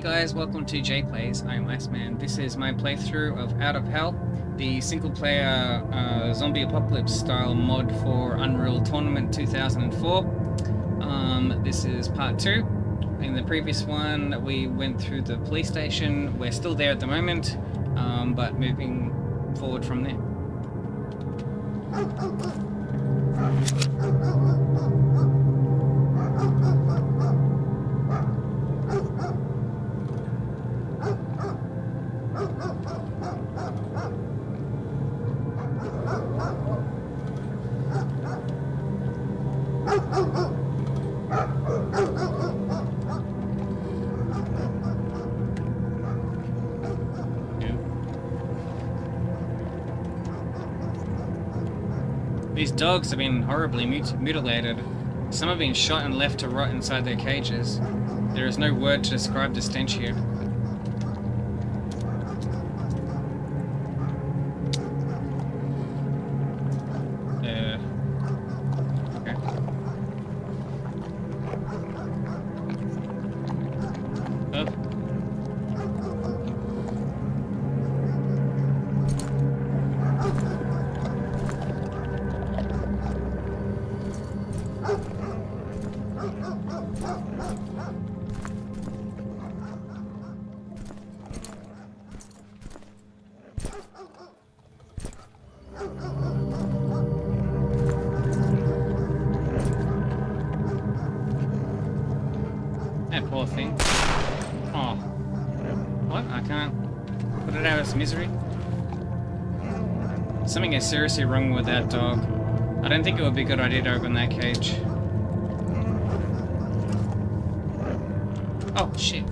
guys, welcome to JPlays. I'm Iceman. This is my playthrough of Out of Hell, the single-player zombie apocalypse style mod for Unreal Tournament 2004. This is part 2. In the previous one, we went through the police station. We're still there at the moment, but moving forward from there. These dogs have been horribly mutilated. Some have been shot and left to rot inside their cages. There is no word to describe the stench here. Okay. Oh. That poor thing. Oh. What? I can't put it out of its misery? Something is seriously wrong with that dog. I don't think it would be a good idea to open that cage. Oh, shit.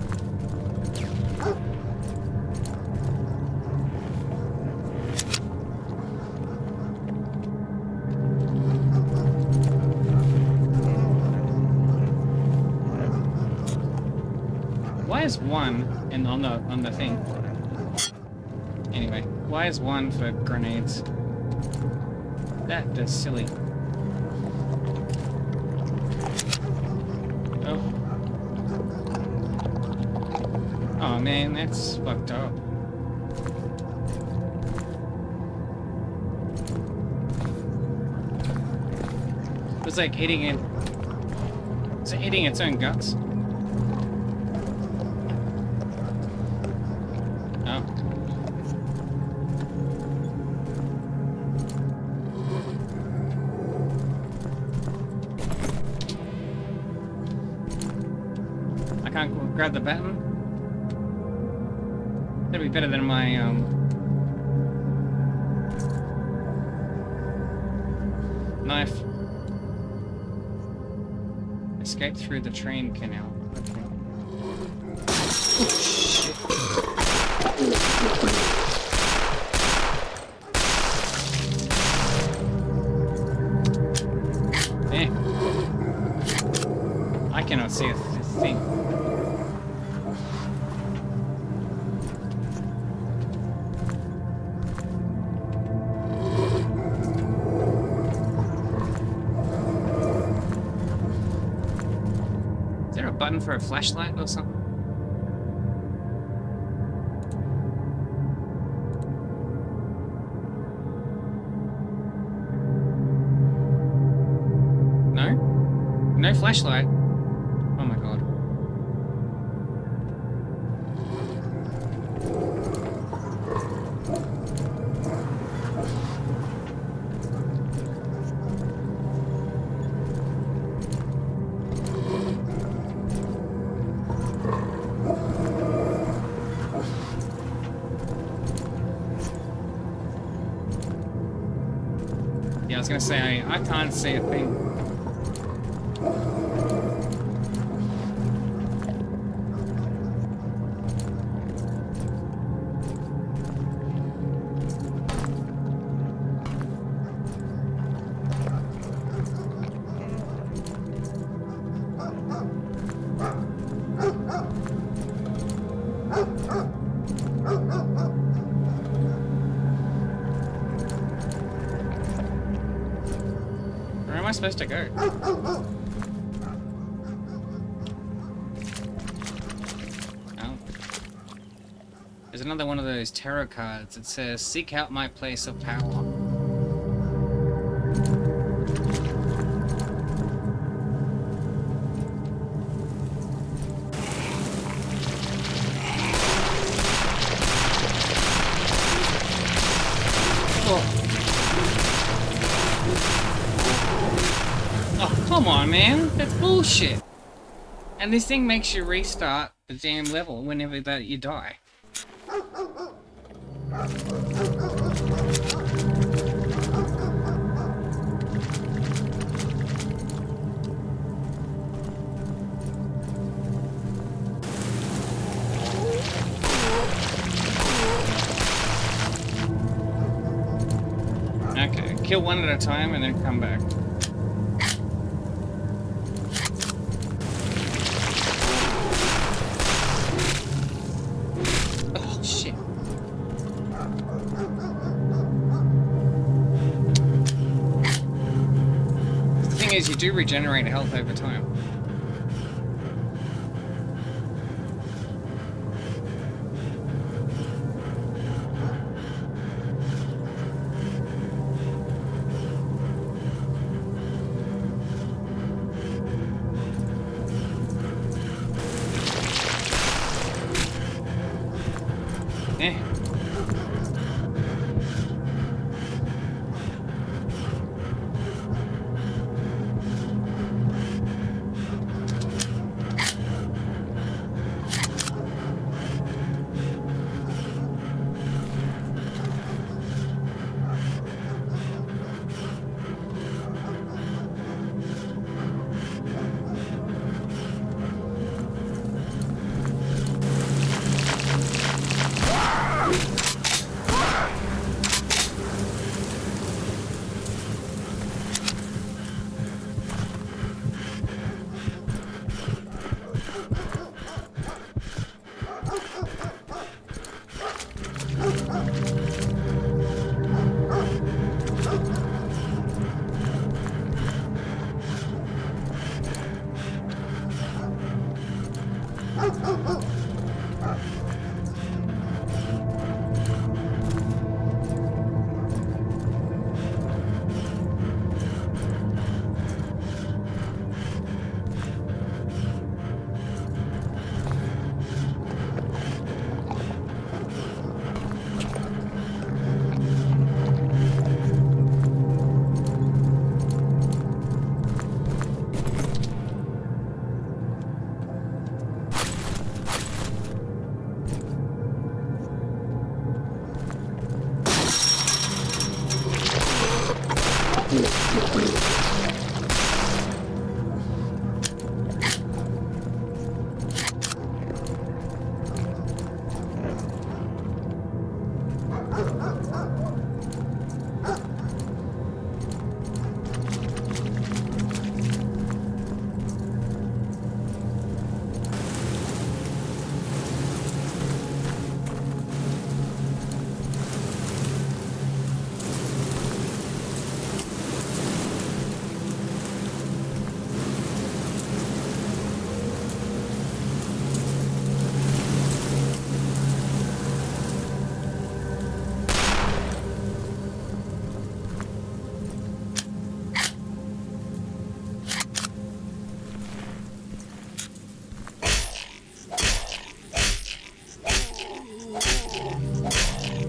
Why is one on the thing? Anyway, why is one for grenades? That is silly. Oh. Oh man, that's fucked up. It was like eating it. Is it eating its own guts? Oh. I can't grab the button. That'd be better than my knife. Escape through the train canal. Okay. Oh, shit. Damn. I cannot see a thing. Is there a button for a flashlight or something? No? No flashlight? Oh my god. Yeah, I was gonna say, I can't see a thing. Where am I supposed to go? Oh. There's another one of those tarot cards. It says, "Seek out my place of power." Oh, come on, man. That's bullshit. And this thing makes you restart the damn level whenever that you die. Okay, kill one at a time and then come back. Oh, shit. The thing is, you do regenerate health over time. Eh.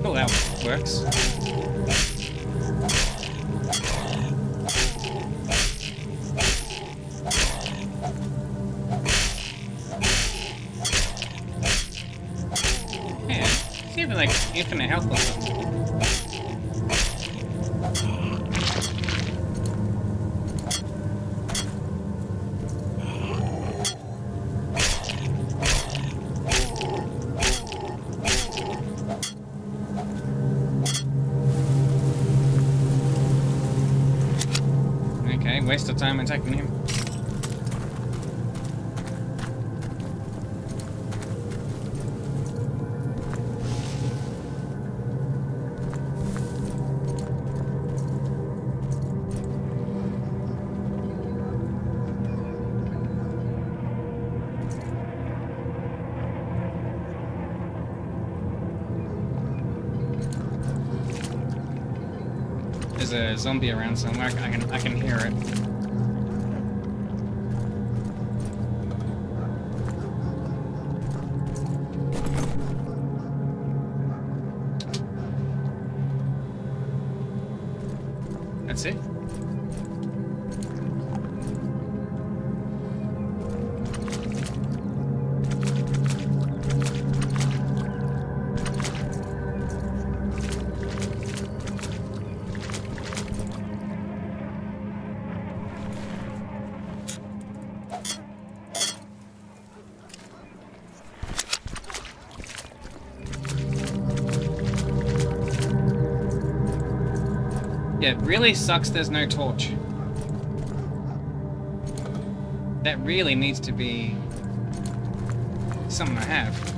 Oh, that works. Man, it's even like infinite health or something. Okay, waste of time attacking him. there's a zombie around somewhere. I can hear it. That's it. Yeah, it really sucks there's no torch. That really needs to be something I have.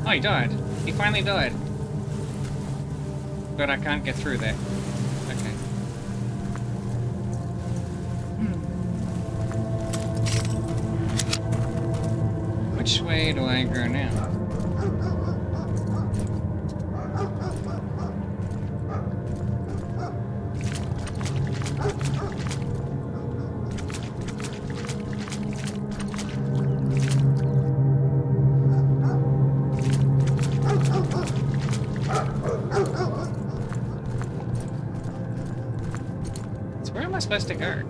Oh, he died. He finally died. But I can't get through there. Okay. Which way do I go now? Supposed to go?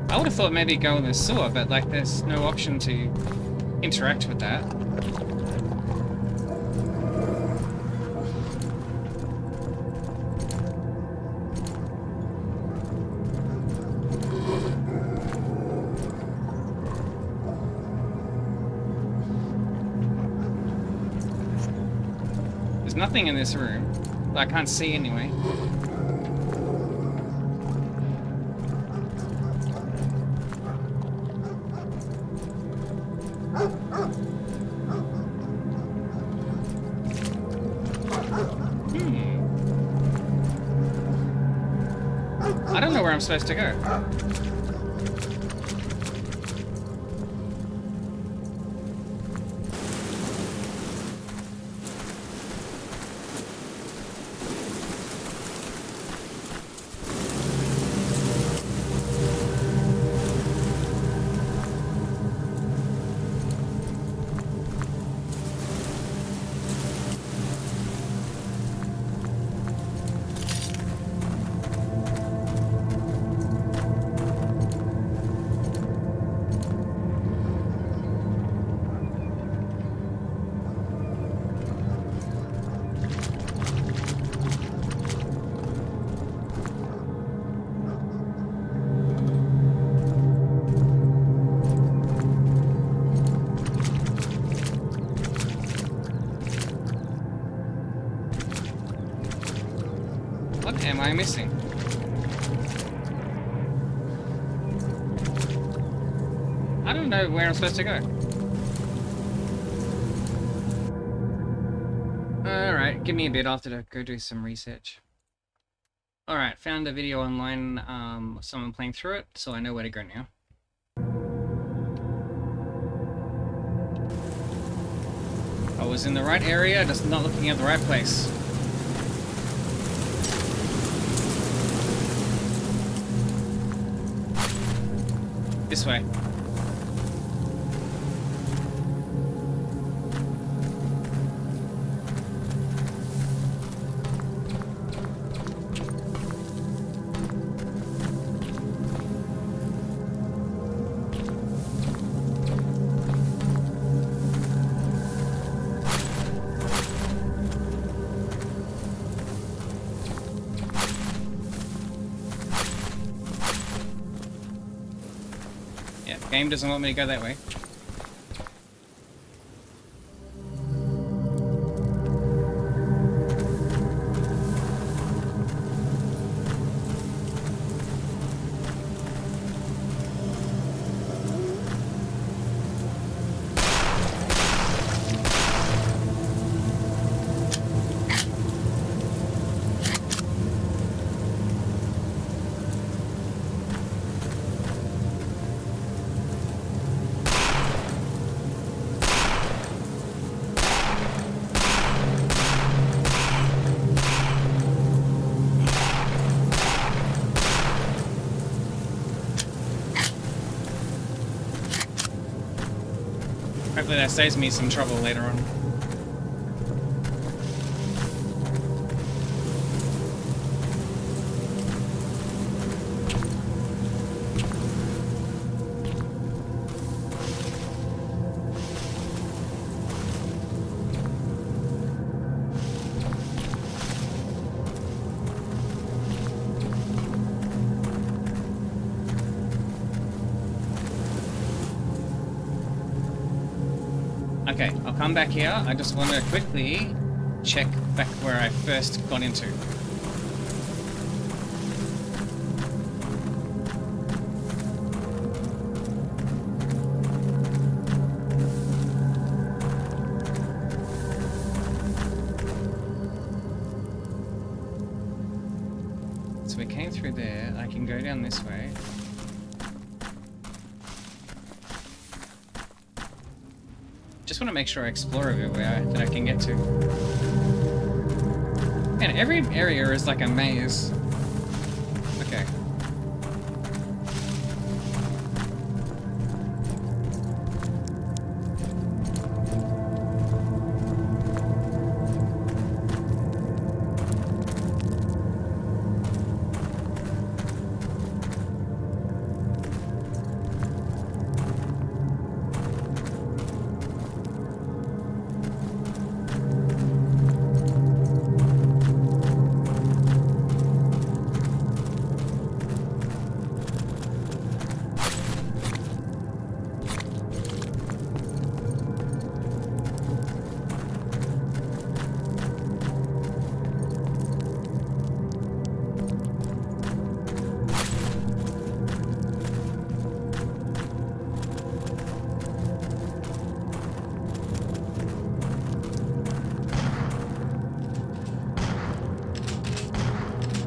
I would have thought maybe go in the sewer, but like there's no option to interact with that. There's nothing in this room. I can't see anyway. I don't know where I'm supposed to go. What am I missing? I don't know where I'm supposed to go. Alright, give me a bit after to go do some research. Alright, found a video online, someone playing through it, so I know where to go now. I was in the right area, just not looking at the right place. This way. Yeah, game doesn't want me to go that way. Hopefully that saves me some trouble later on. Okay, I'll come back here. I just want to quickly check back where I first got into. So we came through there. I can go down this way. Just want to make sure I explore everywhere that I can get to. Man, every area is like a maze. Okay.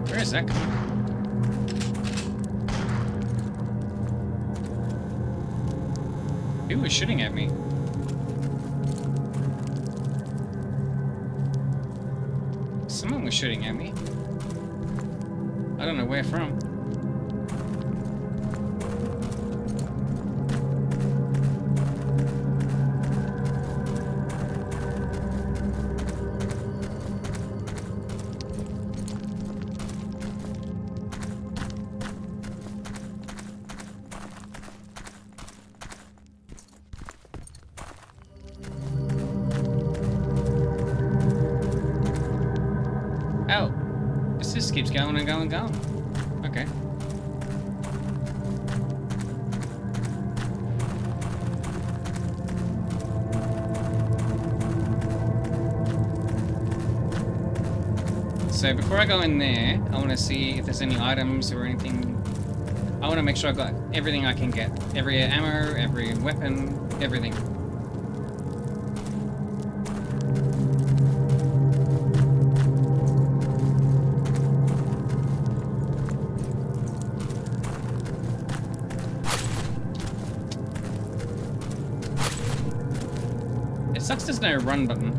Where is that coming? Who was shooting at me? Someone was shooting at me. I don't know where from. Oh, this just keeps going and going and going. Okay. So before I go in there, I want to see if there's any items or anything. I want to make sure I've got everything I can get. Every ammo, every weapon, everything. It sucks there's no run button.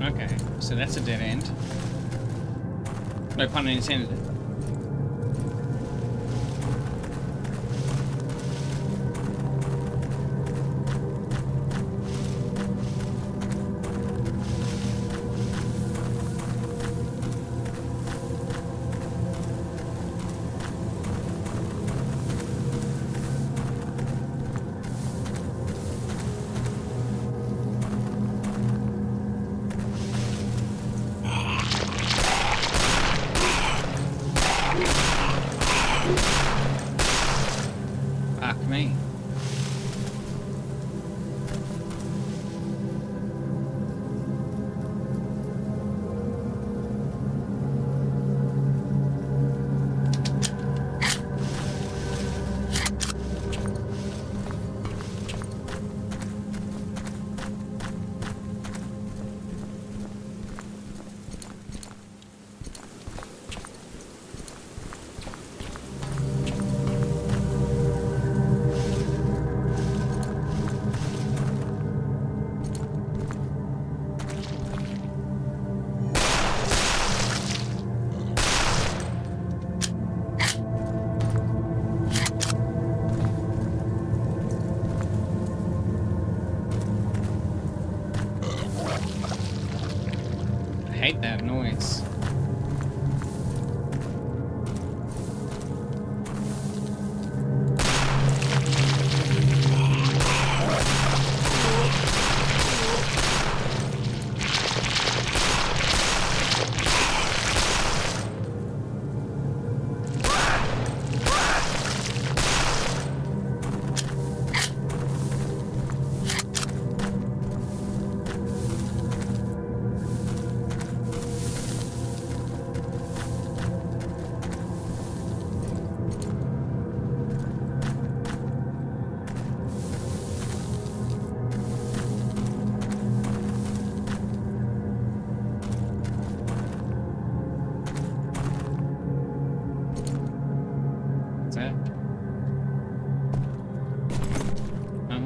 Okay, so that's a dead end. No pun intended. Fuck me. I hate that noise. What's that? Oh.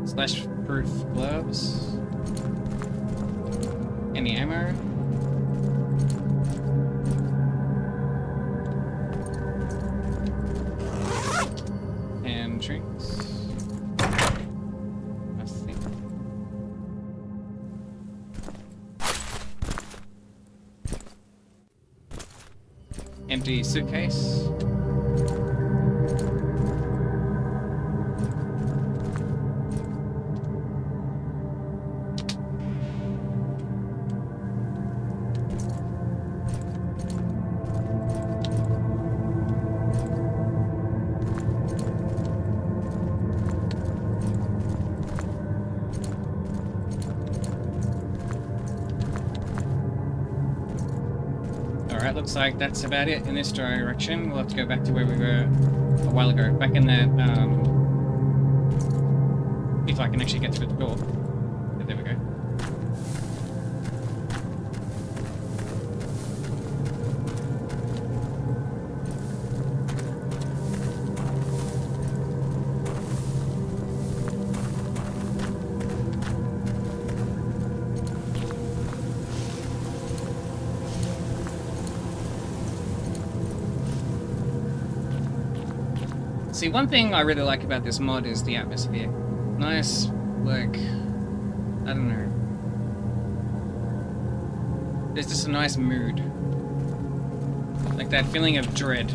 Slash-proof gloves. Any ammo? And drinks. I think. Empty suitcase. Alright, looks like that's about it in this direction. We'll have to go back to where we were a while ago. Back in that, if I can actually get through the door. But there we go. See, one thing I really like about this mod is the atmosphere. Nice, like, I don't know. There's just a nice mood. Like that feeling of dread.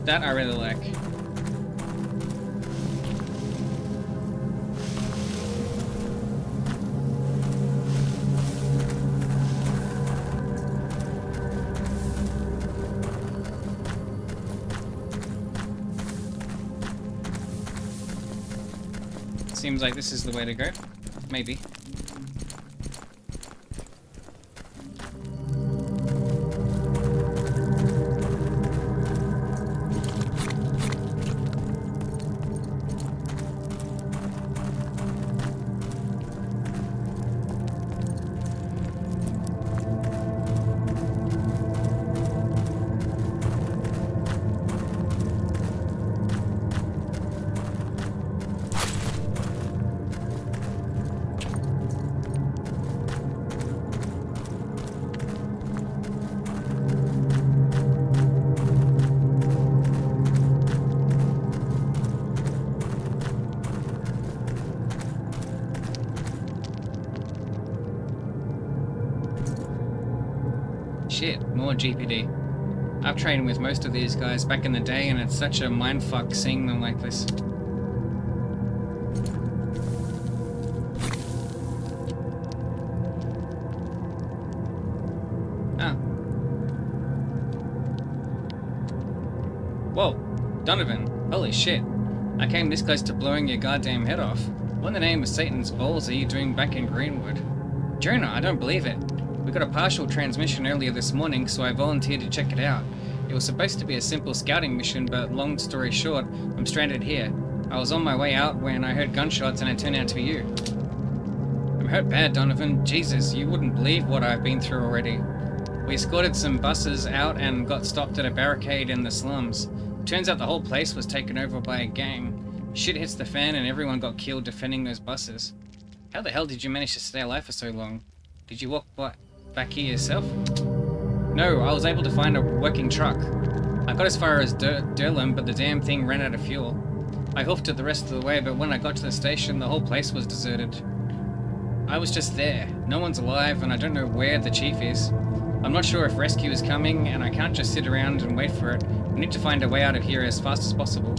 That I really like. Seems like this is the way to go. Maybe. Shit, more GPD. I've trained with most of these guys back in the day, and it's such a mindfuck seeing them like this. Ah. Whoa, Donovan. Holy shit. I came this close to blowing your goddamn head off. What in the name of Satan's balls are you doing back in Greenwood? Jonah, I don't believe it. We got a partial transmission earlier this morning, so I volunteered to check it out. It was supposed to be a simple scouting mission, but long story short, I'm stranded here. I was on my way out when I heard gunshots and it turned out to be you. I'm hurt bad, Donovan. Jesus, you wouldn't believe what I've been through already. We escorted some buses out and got stopped at a barricade in the slums. Turns out the whole place was taken over by a gang. Shit hits the fan and everyone got killed defending those buses. How the hell did you manage to stay alive for so long? Did you walk back here yourself? No, I was able to find a working truck. I got as far as Durham, but the damn thing ran out of fuel. I hoofed it the rest of the way, but when I got to the station, the whole place was deserted. I was just there. No one's alive, and I don't know where the chief is. I'm not sure if rescue is coming, and I can't just sit around and wait for it. We need to find a way out of here as fast as possible.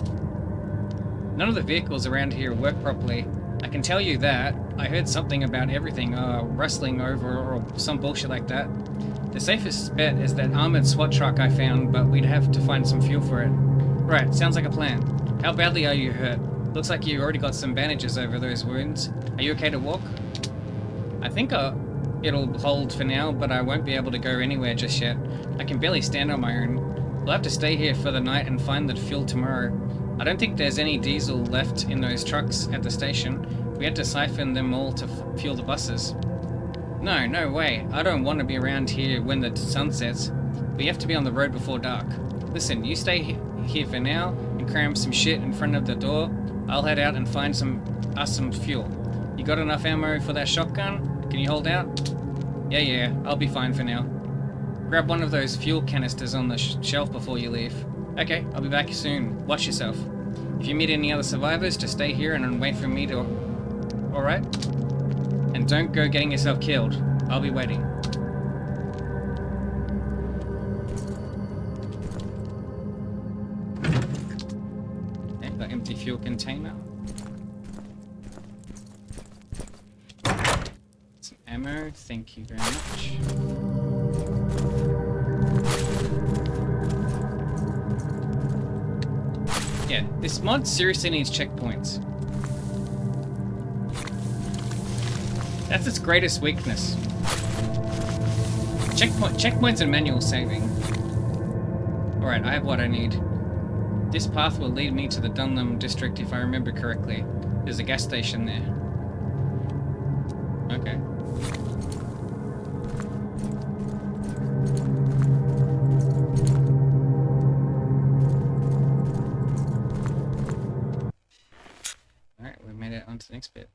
None of the vehicles around here work properly. I can tell you that. I heard something about everything, rustling over or some bullshit like that. The safest bet is that armored SWAT truck I found, but we'd have to find some fuel for it. Right, sounds like a plan. How badly are you hurt? Looks like you already got some bandages over those wounds. Are you okay to walk? I think it'll hold for now, but I won't be able to go anywhere just yet. I can barely stand on my own. We'll have to stay here for the night and find the fuel tomorrow. I don't think there's any diesel left in those trucks at the station. We had to siphon them all to fuel the buses. No way. I don't want to be around here when the sun sets. We have to be on the road before dark. Listen, you stay here for now and cram some shit in front of the door. I'll head out and find us some fuel. You got enough ammo for that shotgun? Can you hold out? Yeah, I'll be fine for now. Grab one of those fuel canisters on the shelf before you leave. Okay, I'll be back soon. Watch yourself. If you meet any other survivors, just stay here and wait for me to... Alright? And don't go getting yourself killed. I'll be waiting. Okay, got empty fuel container. Some ammo, thank you very much. Yeah, this mod seriously needs checkpoints. That's its greatest weakness. Checkpoints and manual saving. Alright, I have what I need. This path will lead me to the Dunham district if I remember correctly. There's a gas station there. Okay. Alright, we made it onto the next bit.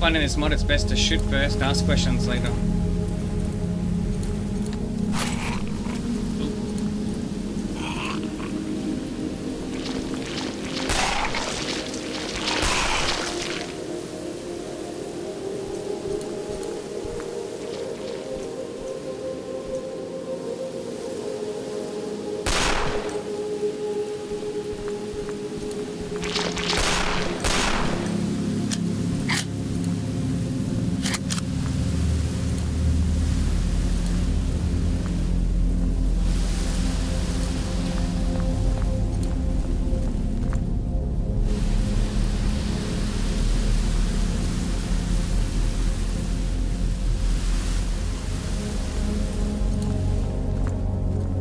Finding this mod, it's best to shoot first, ask questions later.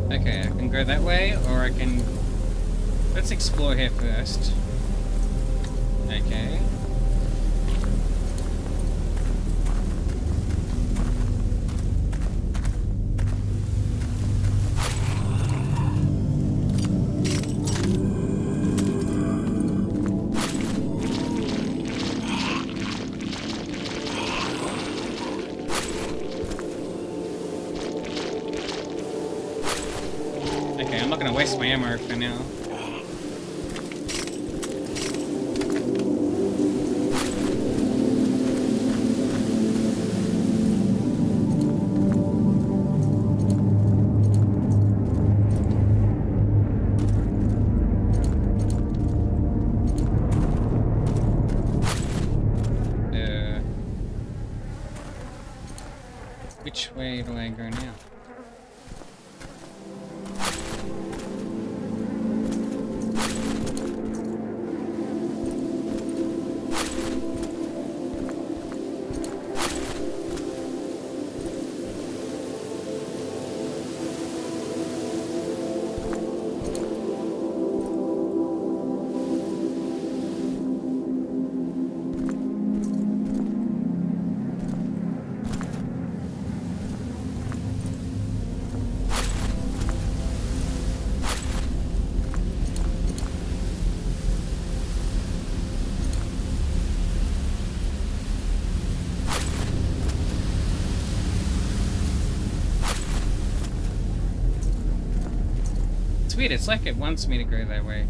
Okay, I can go that way, or I can... Let's explore here first. Okay. Okay, I'm not gonna waste my ammo for now. Which way do I go now? Weird, it's like it wants me to go that way.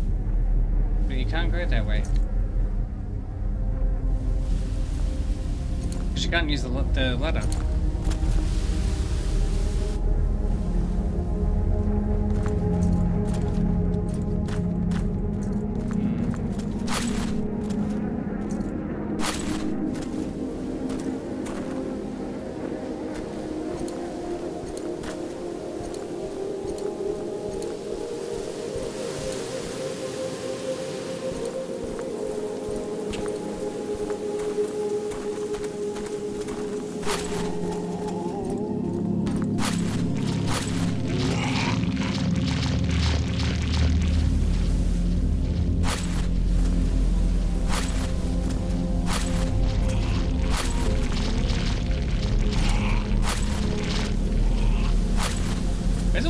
But you can't go that way. Because you can't use the ladder.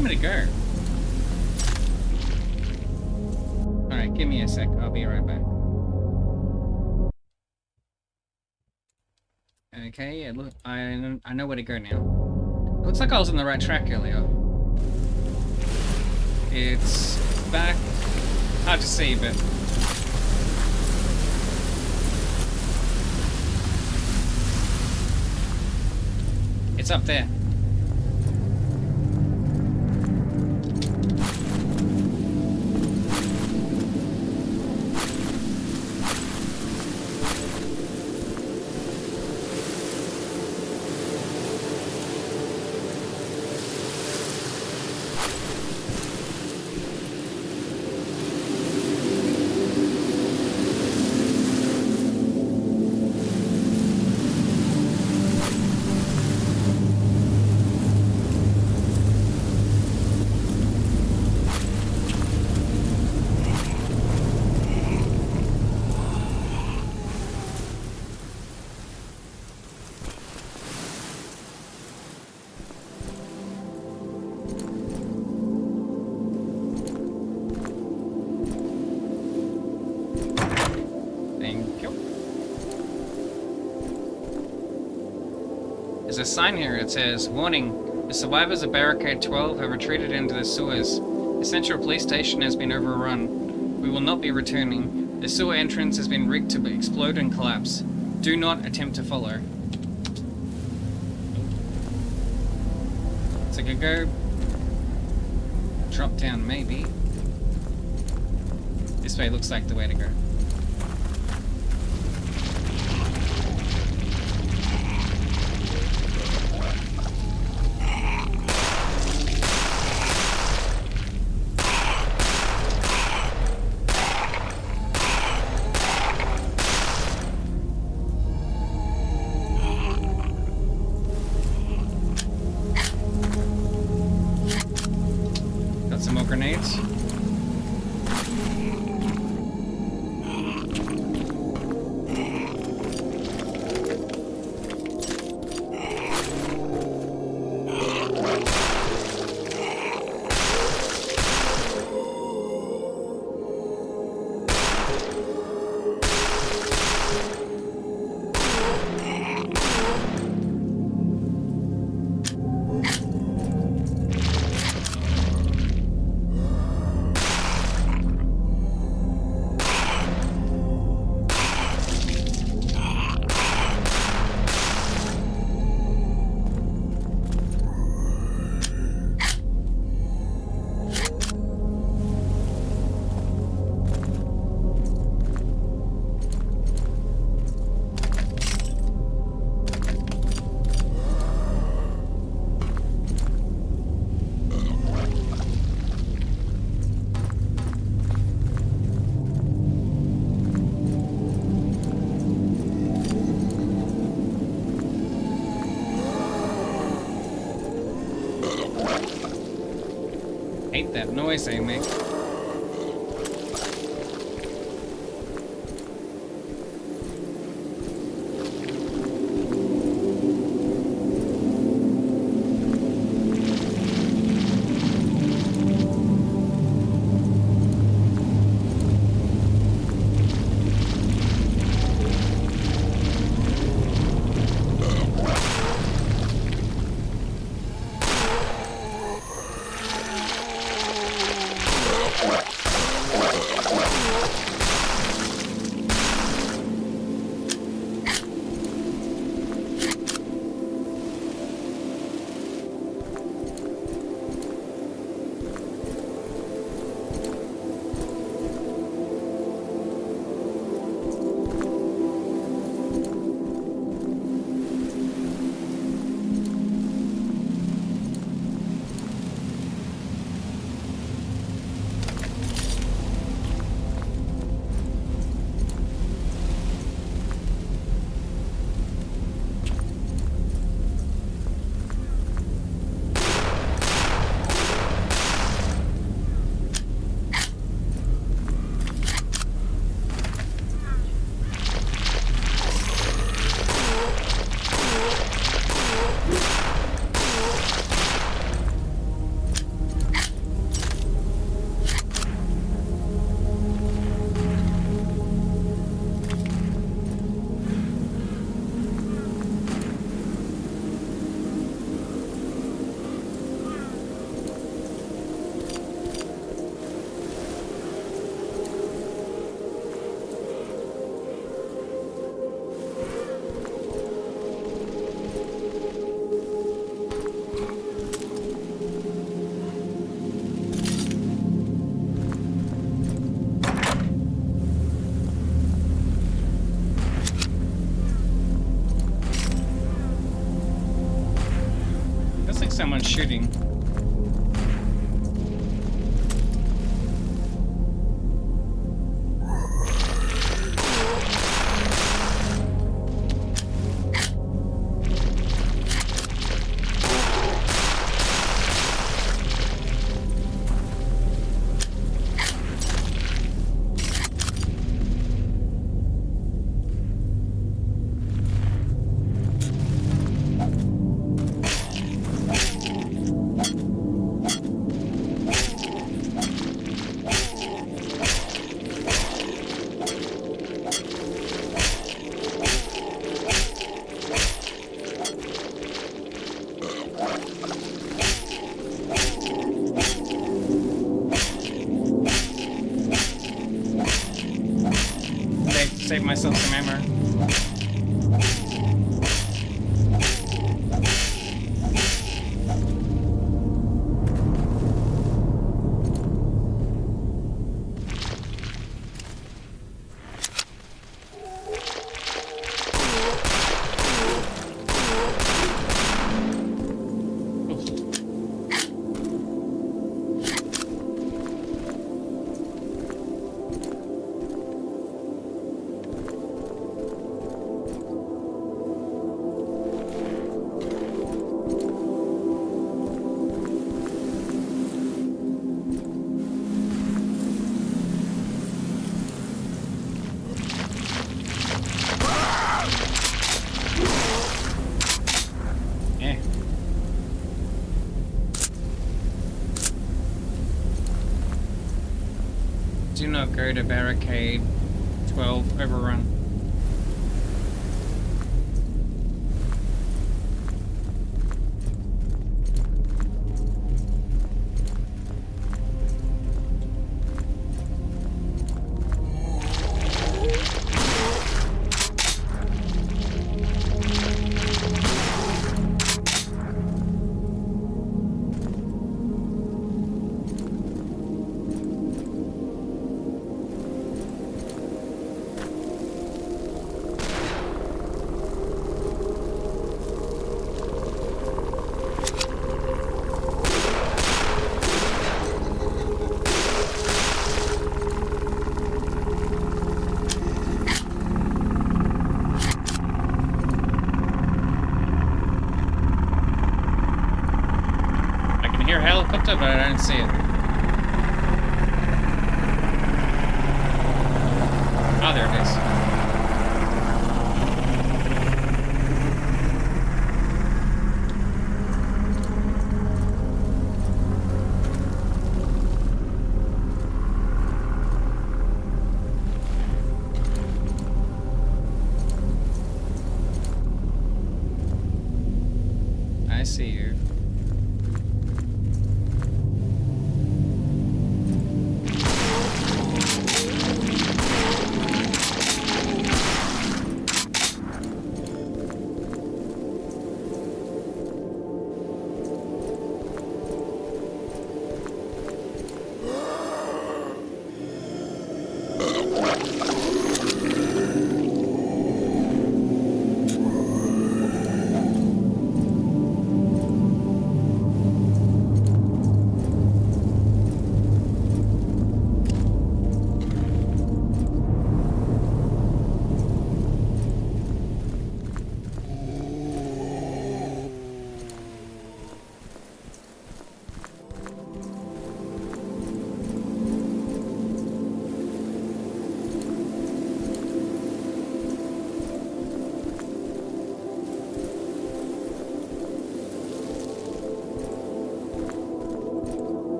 want me to go? Alright, give me a sec. I'll be right back. Okay, yeah, look, I know where to go now. Looks like I was on the right track earlier. It's back. Hard to see, but it's up there. There's a sign here. It says, "Warning, the survivors of Barricade 12 have retreated into the sewers. The central police station has been overrun. We will not be returning. The sewer entrance has been rigged to explode and collapse. Do not attempt to follow." So I could go drop down, maybe. This way looks like the way to go. Some more grenades. Hate that noise they make. someone's shooting. Save myself some ammo. Do not go to barricade 12 overrun. Helicopter, but I don't see it. Oh, there it is. I see you.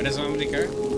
Where does it want me to go?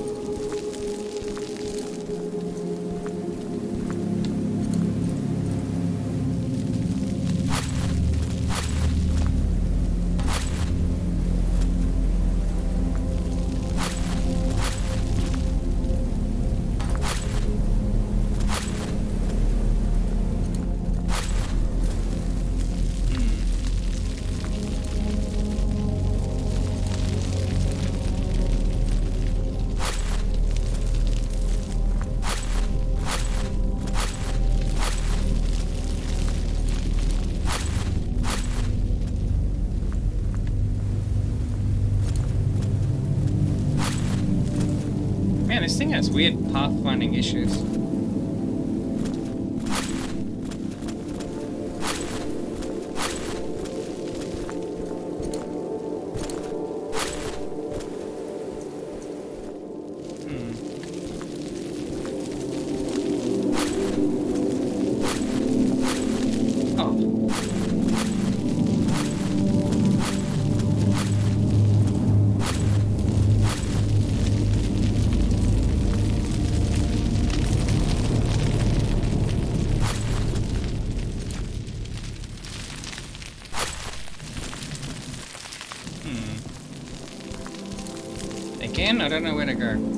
Man, this thing has weird pathfinding issues. Again, I don't know where to go.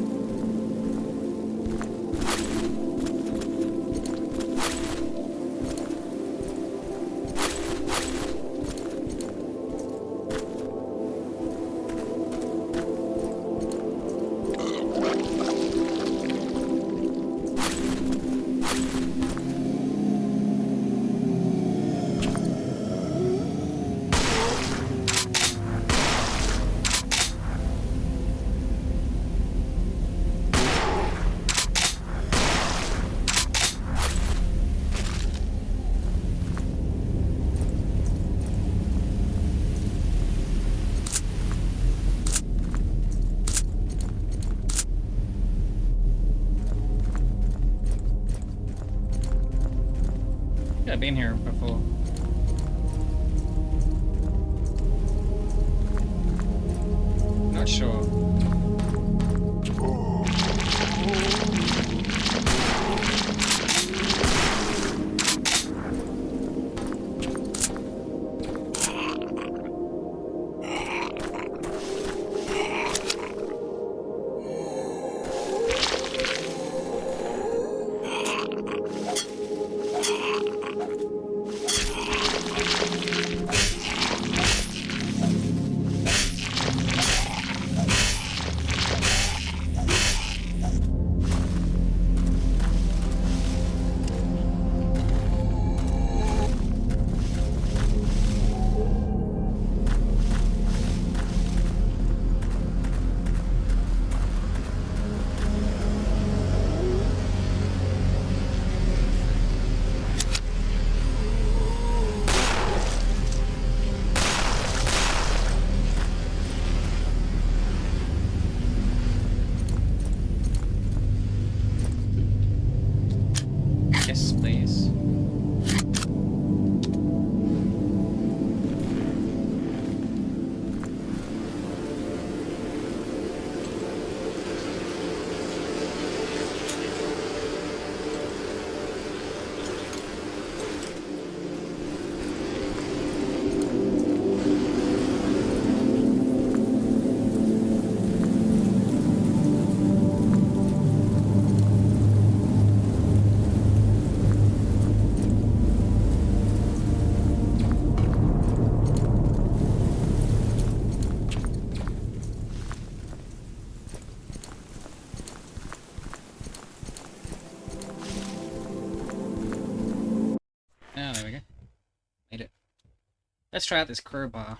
I've been here before. Not sure. Yes, please. Oh, there we go. Made it. Let's try out this crowbar.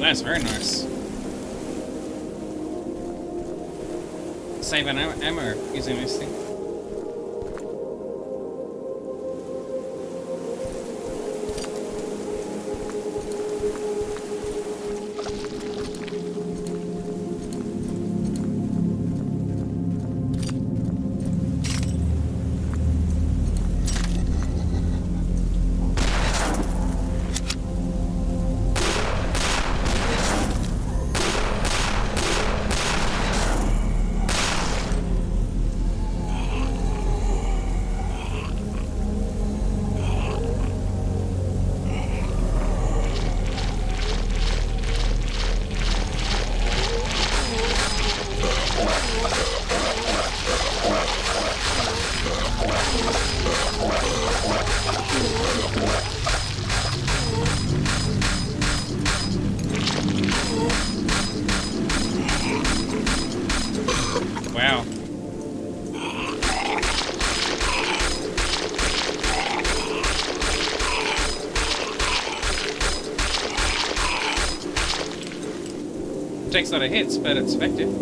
Nice, very nice. Saving ammo using this thing. Wow. It takes a lot of hits, but it's effective.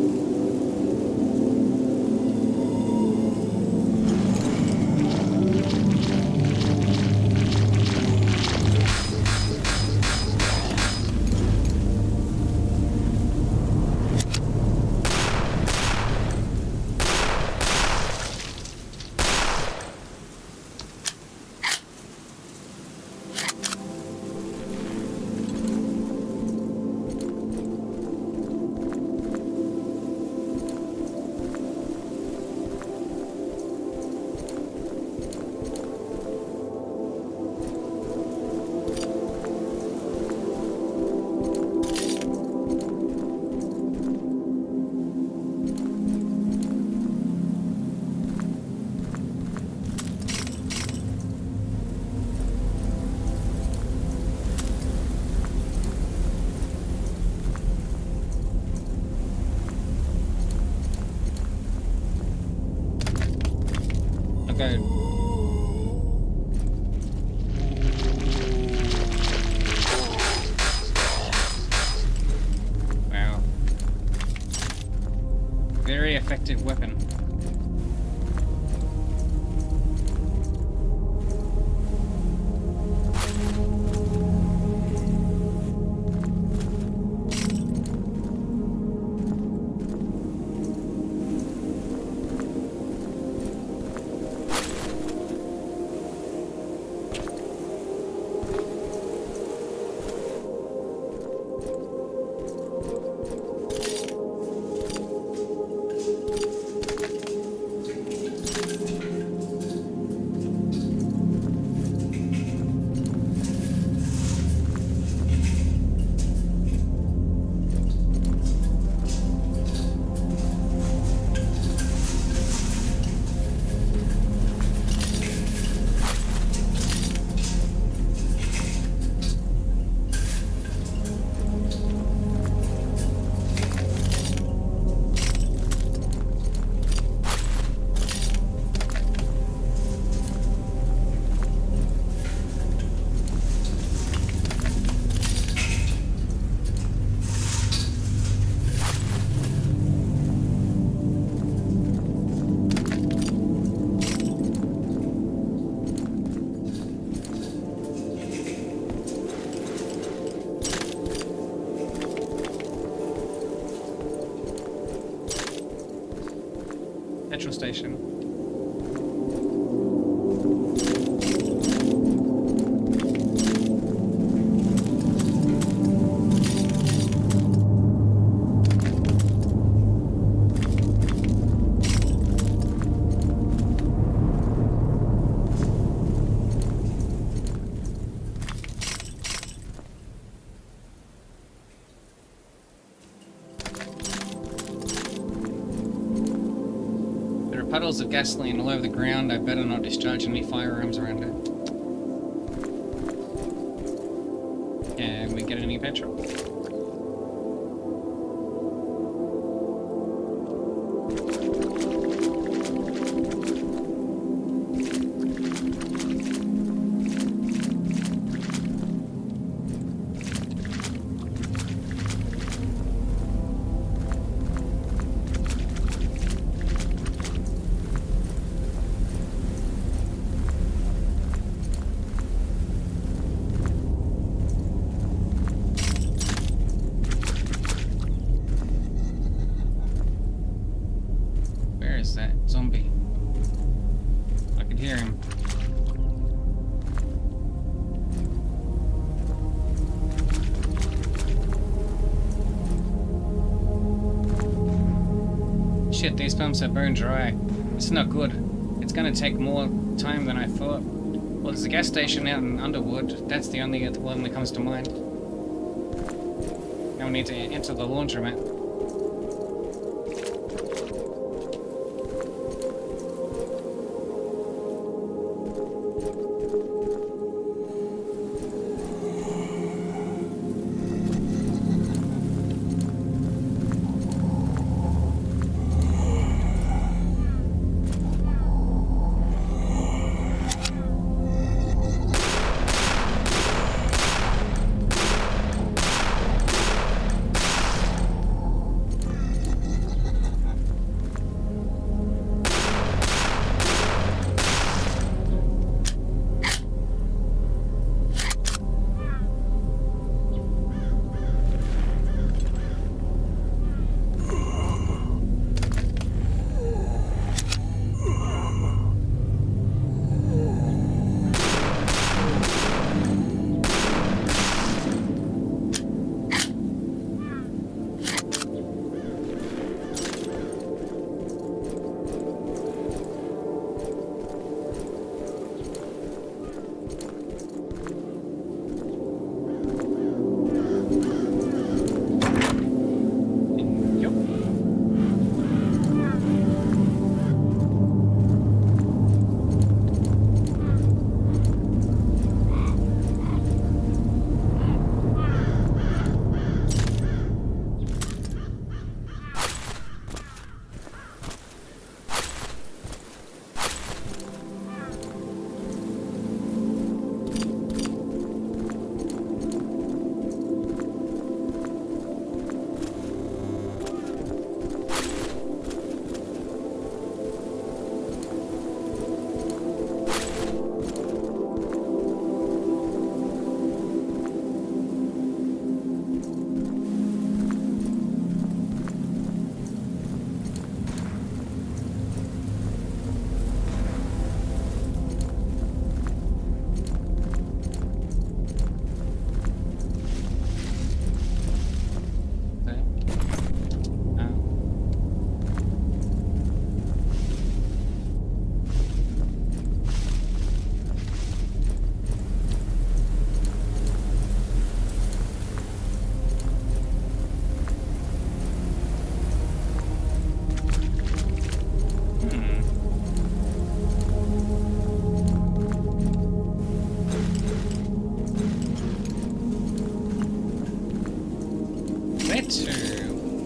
Okay. Wow. Very effective weapon. Petrol station. Puddles of gasoline all over the ground. I better not discharge any firearms around it. Can we get any petrol? Shit, these pumps are bone dry. It's not good. It's gonna take more time than I thought. Well, there's a gas station out in Underwood. That's the only one that comes to mind. Now we need to enter the laundromat.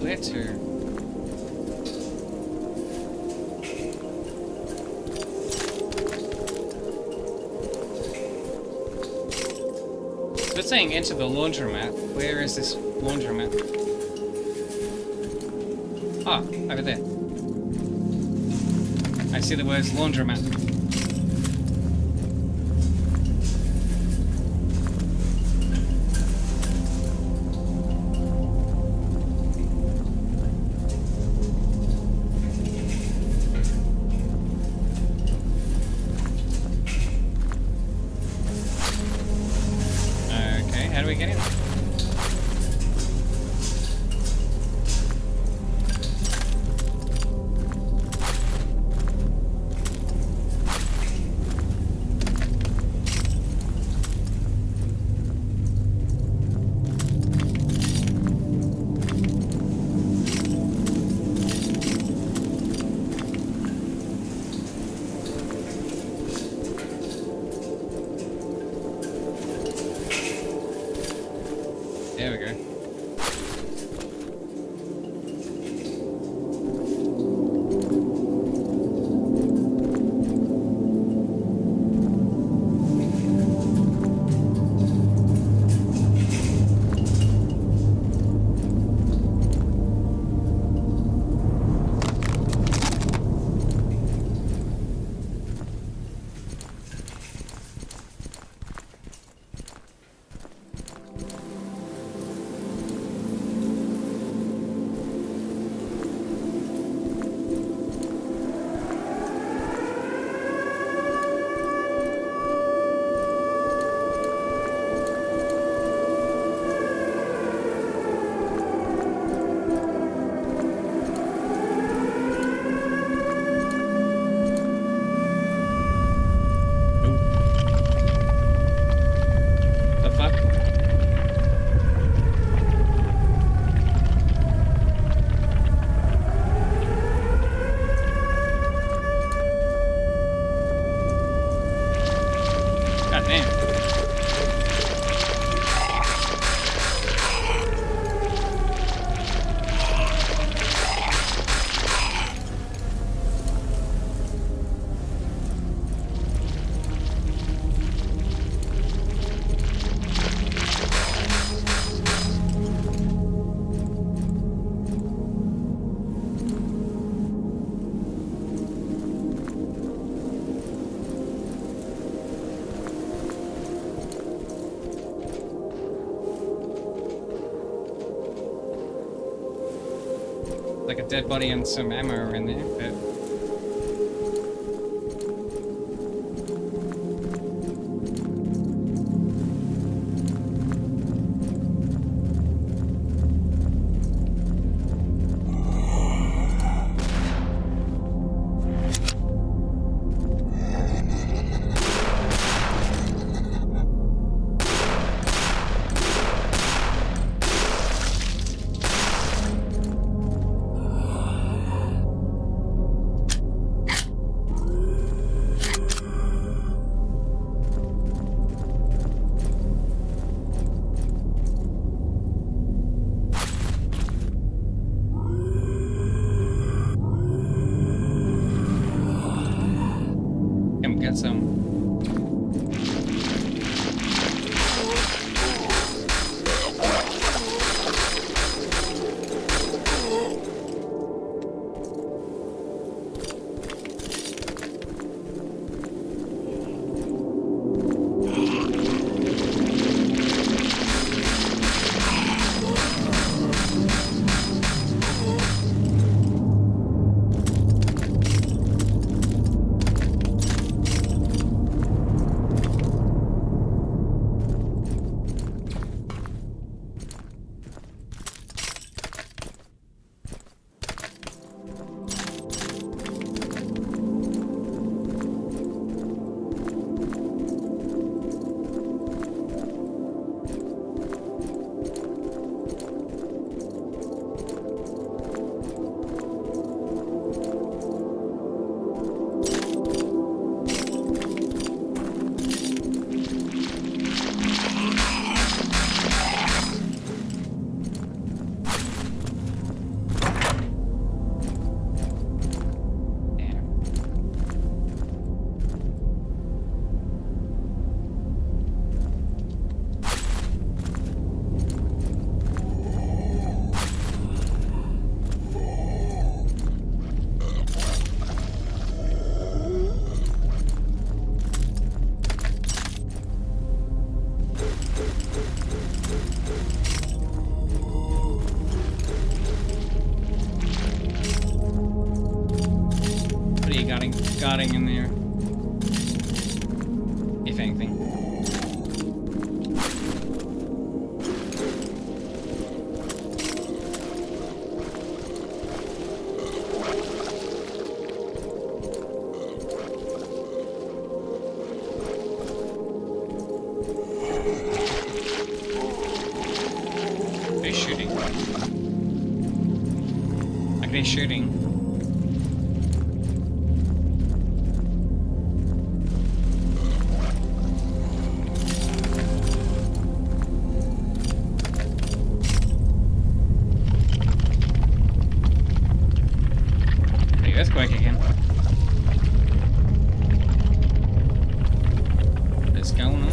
Letter. So it's saying enter the laundromat. Where is this laundromat? Ah, over there. I see the words laundromat. How do we get in? There we go. like a dead body and some ammo are in there, but... Come get some. Guarding in there, if anything. They're shooting. Like they're shooting. Earthquake again. What's going on?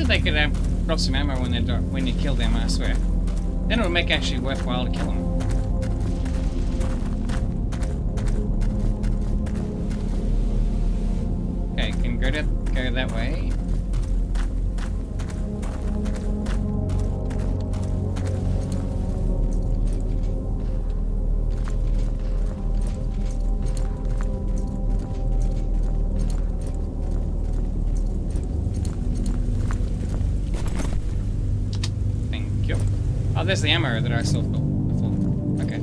if they could drop some ammo when you kill them, I swear. Then it would make it actually worthwhile to kill them. Okay, can go that way. Oh, there's the ammo that I saw before. Okay.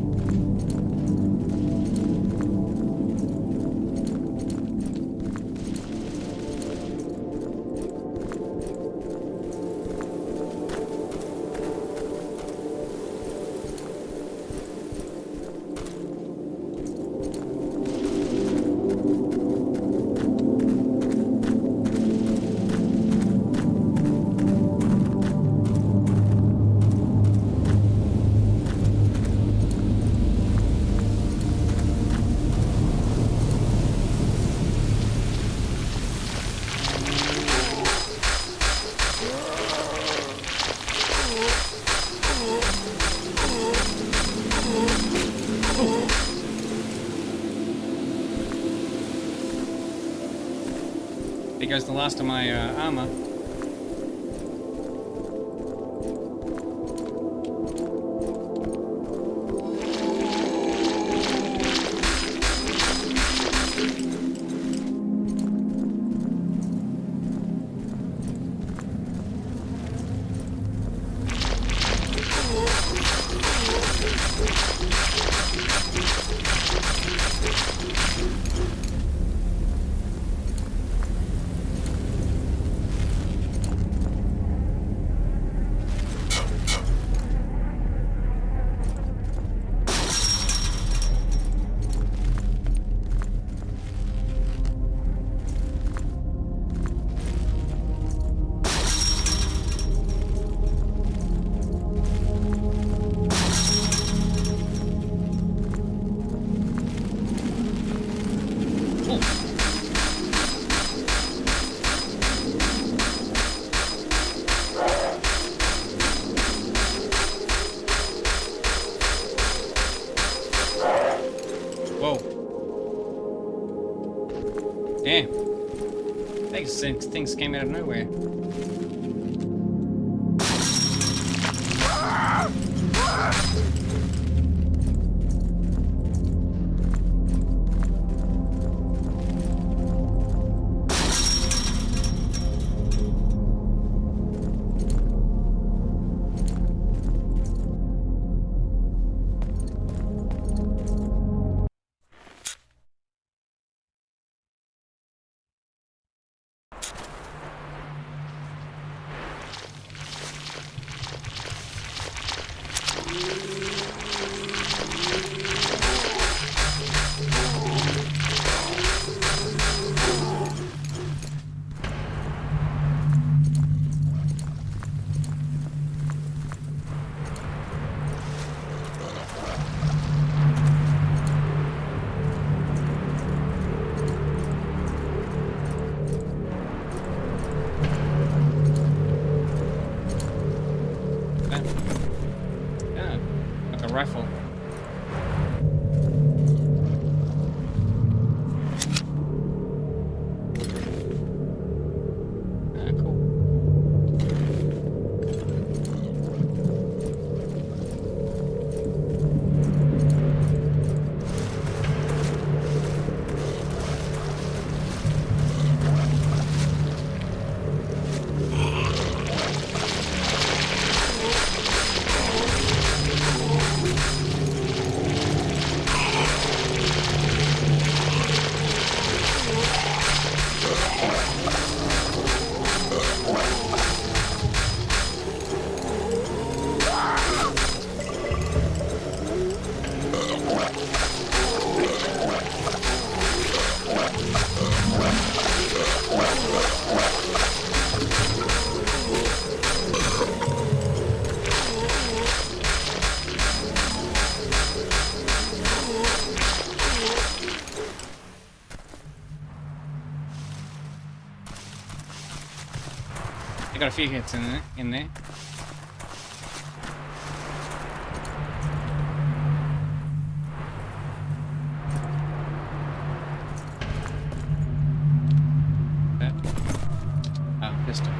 Here goes the last of my armor. Whoa. Damn. Things came out of nowhere. Yeah, like a rifle. Cool. got a few hits in there. That. Oh, pistol.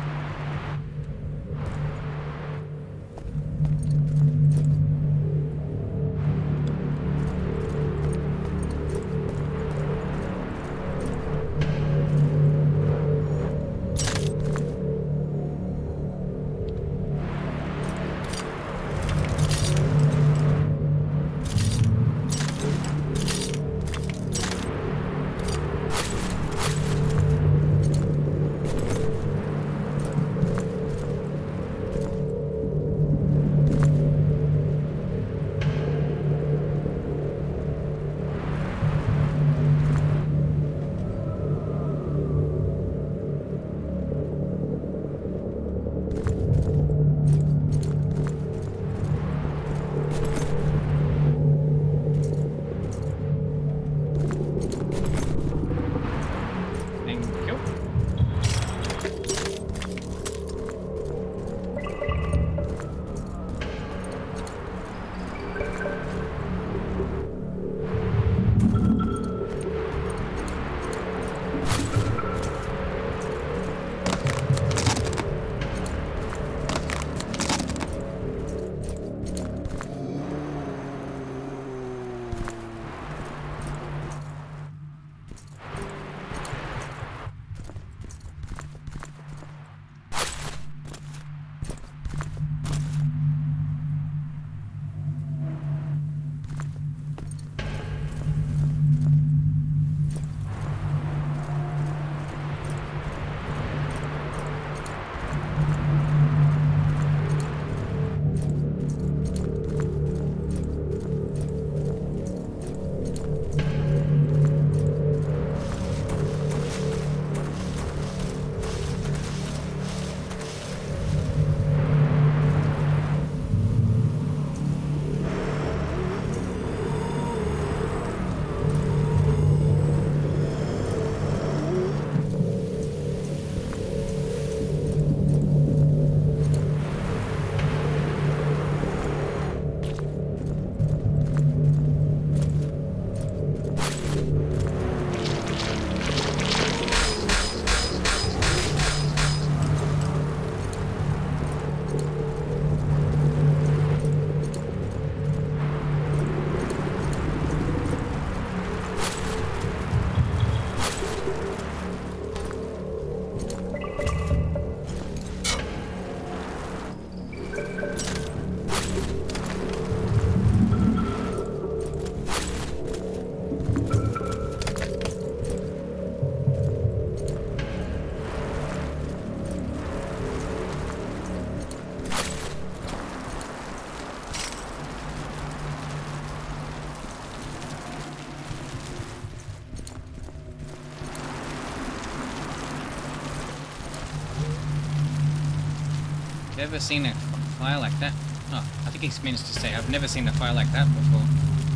Ever seen a fire like that? Oh, I think he means to say I've never seen a fire like that before.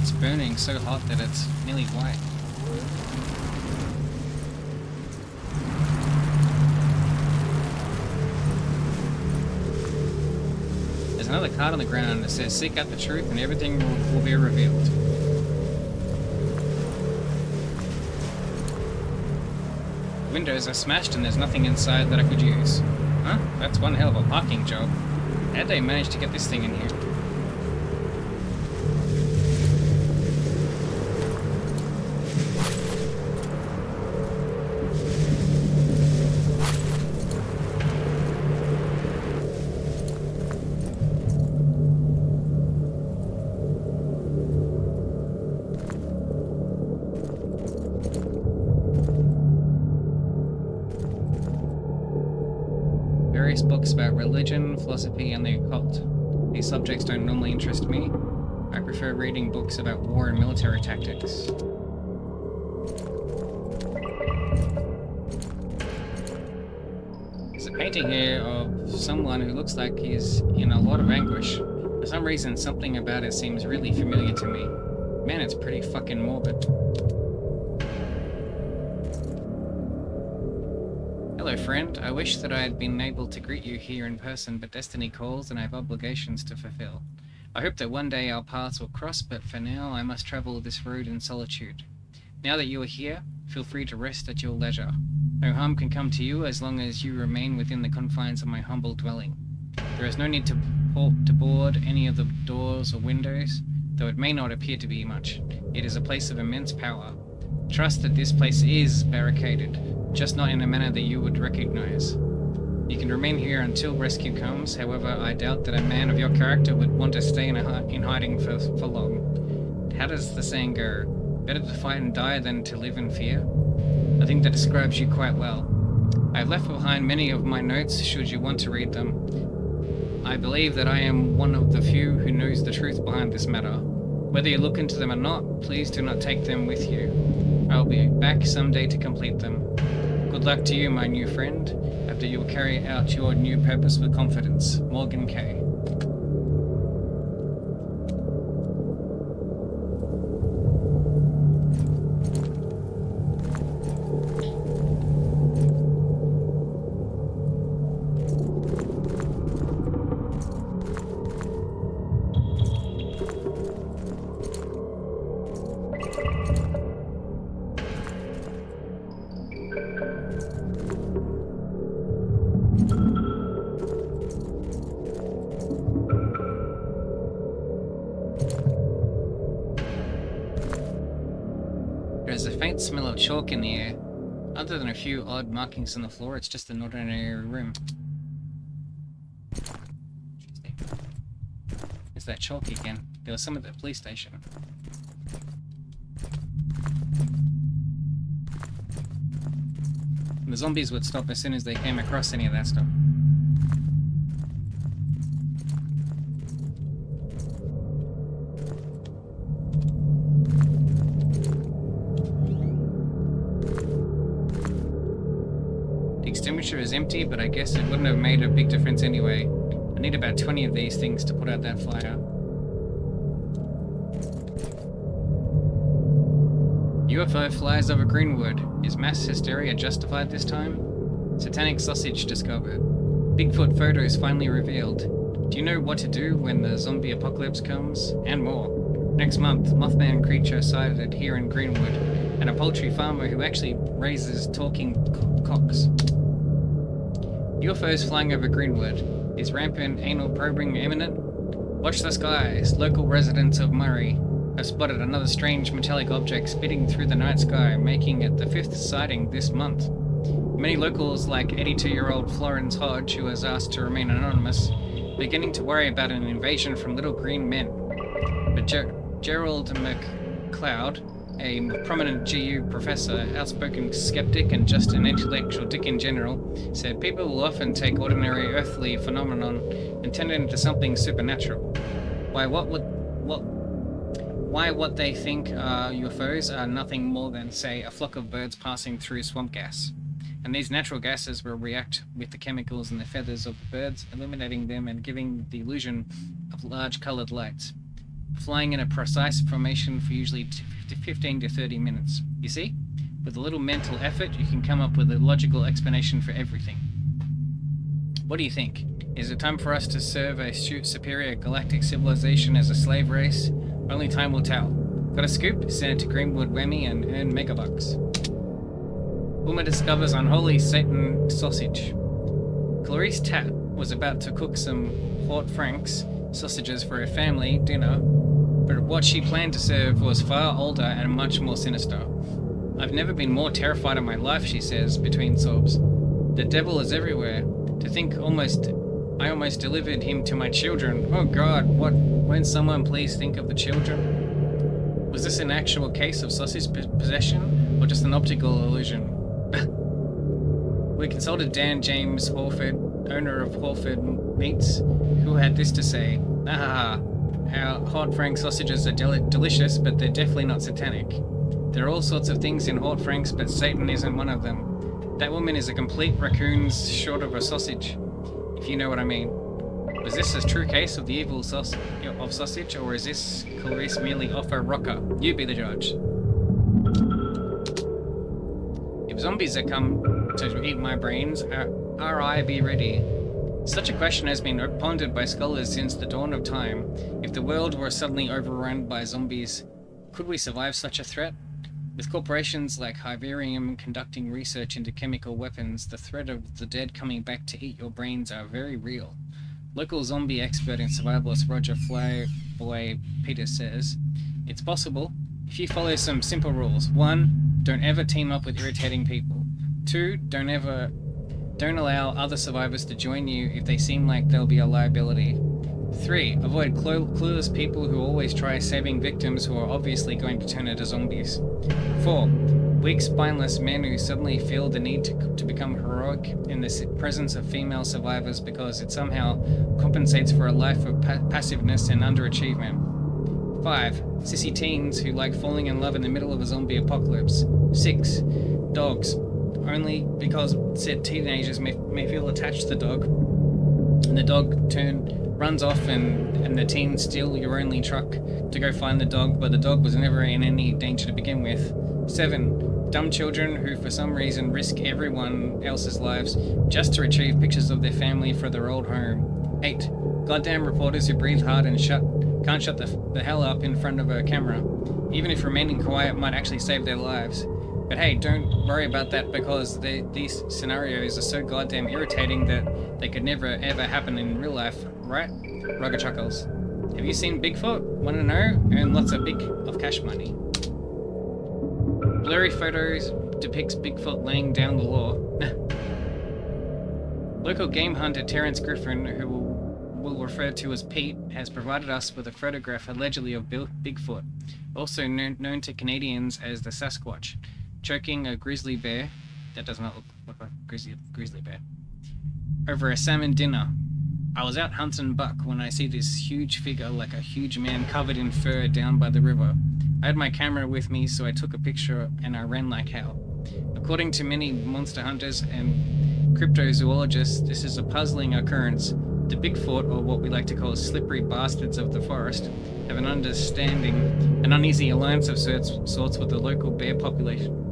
It's burning so hot that it's nearly white. There's another card on the ground that says seek out the truth and everything will be revealed. The windows are smashed and there's nothing inside that I could use. Huh? That's one hell of a parking job. How'd they manage to get this thing in here? Various books about religion, philosophy, and the occult. These subjects don't normally interest me. I prefer reading books about war and military tactics. There's a painting here of someone who looks like he's in a lot of anguish. For some reason, something about it seems really familiar to me. Man, it's pretty fucking morbid. Hello, friend. I wish that I had been able to greet you here in person, but destiny calls and I have obligations to fulfill. I hope that one day our paths will cross, but for now I must travel this road in solitude. Now that you are here, feel free to rest at your leisure. No harm can come to you as long as you remain within the confines of my humble dwelling. There is no need to board any of the doors or windows, though it may not appear to be much. It is a place of immense power. Trust that this place is barricaded, just not in a manner that you would recognize. You can remain here until rescue comes, however, I doubt that a man of your character would want to stay in hiding for long. How does the saying go? Better to fight and die than to live in fear? I think that describes you quite well. I have left behind many of my notes should you want to read them. I believe that I am one of the few who knows the truth behind this matter. Whether you look into them or not, please do not take them with you. I will be back someday to complete them. Good luck to you, my new friend, after you will carry out your new purpose with confidence. Morgan K. There's a faint smell of chalk in the air. Other than a few odd markings on the floor, it's just an ordinary room. It's that chalk again. There was some at the police station. The zombies would stop as soon as they came across any of that stuff. The extinguisher is empty, but I guess it wouldn't have made a big difference anyway. I need about 20 of these things to put out that fire. UFO flies over Greenwood. Is mass hysteria justified this time? Satanic sausage discovered. Bigfoot photos finally revealed. Do you know what to do when the zombie apocalypse comes? And more. Next month, Mothman creature sighted here in Greenwood, and a poultry farmer who actually raises talking cocks. UFOs flying over Greenwood. Is rampant anal probing imminent? Watch the skies. Local residents of Murray have spotted another strange metallic object spitting through the night sky, making it the 5th sighting this month. Many locals, like 82-year-old Florence Hodge, who has asked to remain anonymous, are beginning to worry about an invasion from little green men. But Gerald McLeod, a prominent GU professor, outspoken skeptic, and just an intellectual dick in general, said people will often take ordinary earthly phenomenon and turn it into something supernatural. Why what they think are UFOs are nothing more than, say, a flock of birds passing through swamp gas. And these natural gases will react with the chemicals in the feathers of the birds, illuminating them and giving the illusion of large coloured lights, flying in a precise formation for usually 15 to 30 minutes. You see? With a little mental effort, you can come up with a logical explanation for everything. What do you think? Is it time for us to serve a superior galactic civilization as a slave race? Only time will tell. Got a scoop? Send it to Greenwood Whammy and earn megabucks. Woman discovers unholy Satan sausage. Clarice Tat was about to cook some Haute Franks sausages for her family dinner, but what she planned to serve was far older and much more sinister. I've never been more terrified in my life, she says, between sobs. The devil is everywhere. To think I almost delivered him to my children. Oh God, what? Won't someone please think of the children? Was this an actual case of sausage possession, or just an optical illusion? We consulted Dan James Horford, owner of Horford Meats, who had this to say. Our Haute Frank sausages are delicious, but they're definitely not satanic. There are all sorts of things in Haute Franks, but Satan isn't one of them. That woman is a complete raccoon short of a sausage, if you know what I mean. Was this a true case of the evil of sausage, or is this Clarice merely off her rocker? You be the judge. It If zombies are come to eat my brains, are I be ready? Such a question has been pondered by scholars since the dawn of time. If the world were suddenly overrun by zombies, could we survive such a threat? With corporations like Hyverium conducting research into chemical weapons, the threat of the dead coming back to eat your brains are very real. Local zombie expert and survivalist Roger Flyboy Peters says, it's possible if you follow some simple rules. 1. Don't ever team up with irritating people. 2. Don't allow other survivors to join you if they seem like they'll be a liability. 3. Avoid clueless people who always try saving victims who are obviously going to turn into zombies. 4. Weak, spineless men who suddenly feel the need to become heroic in the presence of female survivors because it somehow compensates for a life of passiveness and underachievement. 5. Sissy teens who like falling in love in the middle of a zombie apocalypse. 6. Dogs. Only because said teenagers may feel attached to the dog, and the dog runs off and the teens steal your only truck to go find the dog, but the dog was never in any danger to begin with. 7. Dumb children who for some reason risk everyone else's lives just to retrieve pictures of their family for their old home. 8. Goddamn reporters who breathe hard and can't shut the hell up in front of a camera, even if remaining quiet might actually save their lives. But hey, don't worry about that because these scenarios are so goddamn irritating that they could never ever happen in real life, right? Rugger chuckles. Have you seen Bigfoot? Want to know? Earn lots of cash money. Blurry photos depicts Bigfoot laying down the law. Local game hunter Terrence Griffin, who we'll refer to as Pete, has provided us with a photograph allegedly of Bigfoot, also known to Canadians as the Sasquatch, choking a grizzly bear, that does not look like a grizzly bear, over a salmon dinner. I was out hunting buck when I see this huge figure like a huge man covered in fur down by the river. I had my camera with me, so I took a picture and I ran like hell. According to many monster hunters and cryptozoologists, this is a puzzling occurrence. The Bigfoot, or what we like to call slippery bastards of the forest, have an uneasy alliance of sorts with the local bear population.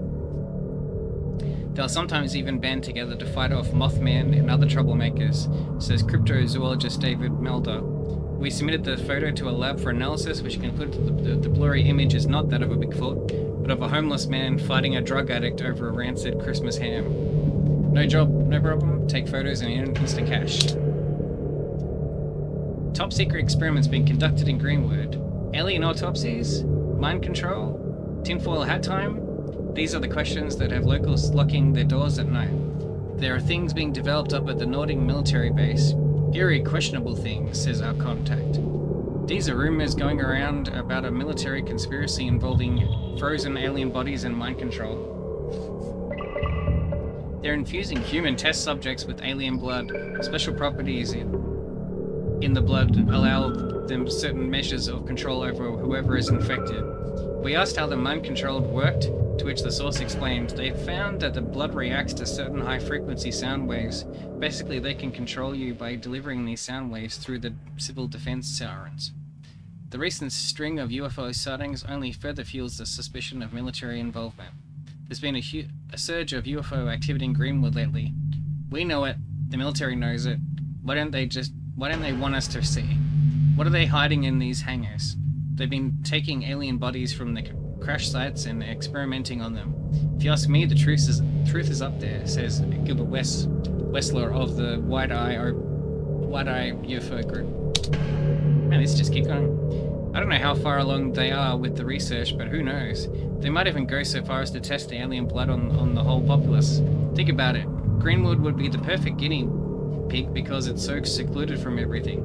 They'll sometimes even band together to fight off Mothman and other troublemakers, says cryptozoologist David Melder. We submitted the photo to a lab for analysis, which concluded the blurry image is not that of a Bigfoot, but of a homeless man fighting a drug addict over a rancid Christmas ham. No problem, take photos and earn instant cash. Top secret experiments being conducted in Greenwood. Alien autopsies? Mind control? Tinfoil hat time? These are the questions that have locals locking their doors at night. There are things being developed up at the Nordic military base. Very questionable things, says our contact. These are rumors going around about a military conspiracy involving frozen alien bodies and mind control. They're infusing human test subjects with alien blood. Special properties in the blood allow them certain measures of control over whoever is infected. We asked how the mind control worked, to which the source explained, they found that the blood reacts to certain high-frequency sound waves. Basically, they can control you by delivering these sound waves through the civil defense sirens. The recent string of UFO sightings only further fuels the suspicion of military involvement. There's been a surge of UFO activity in Greenwood lately. We know it, the military knows it. Why don't they want us to see? What are they hiding in these hangars? They've been taking alien bodies from the crash sites and experimenting on them. If you ask me, the truth is up there, says Gilbert Wessler of the Wide Eye UFO group. Man, this just keep going. I don't know how far along they are with the research, but who knows? They might even go so far as to test the alien blood on the whole populace. Think about it. Greenwood would be the perfect guinea pig because it's so secluded from everything.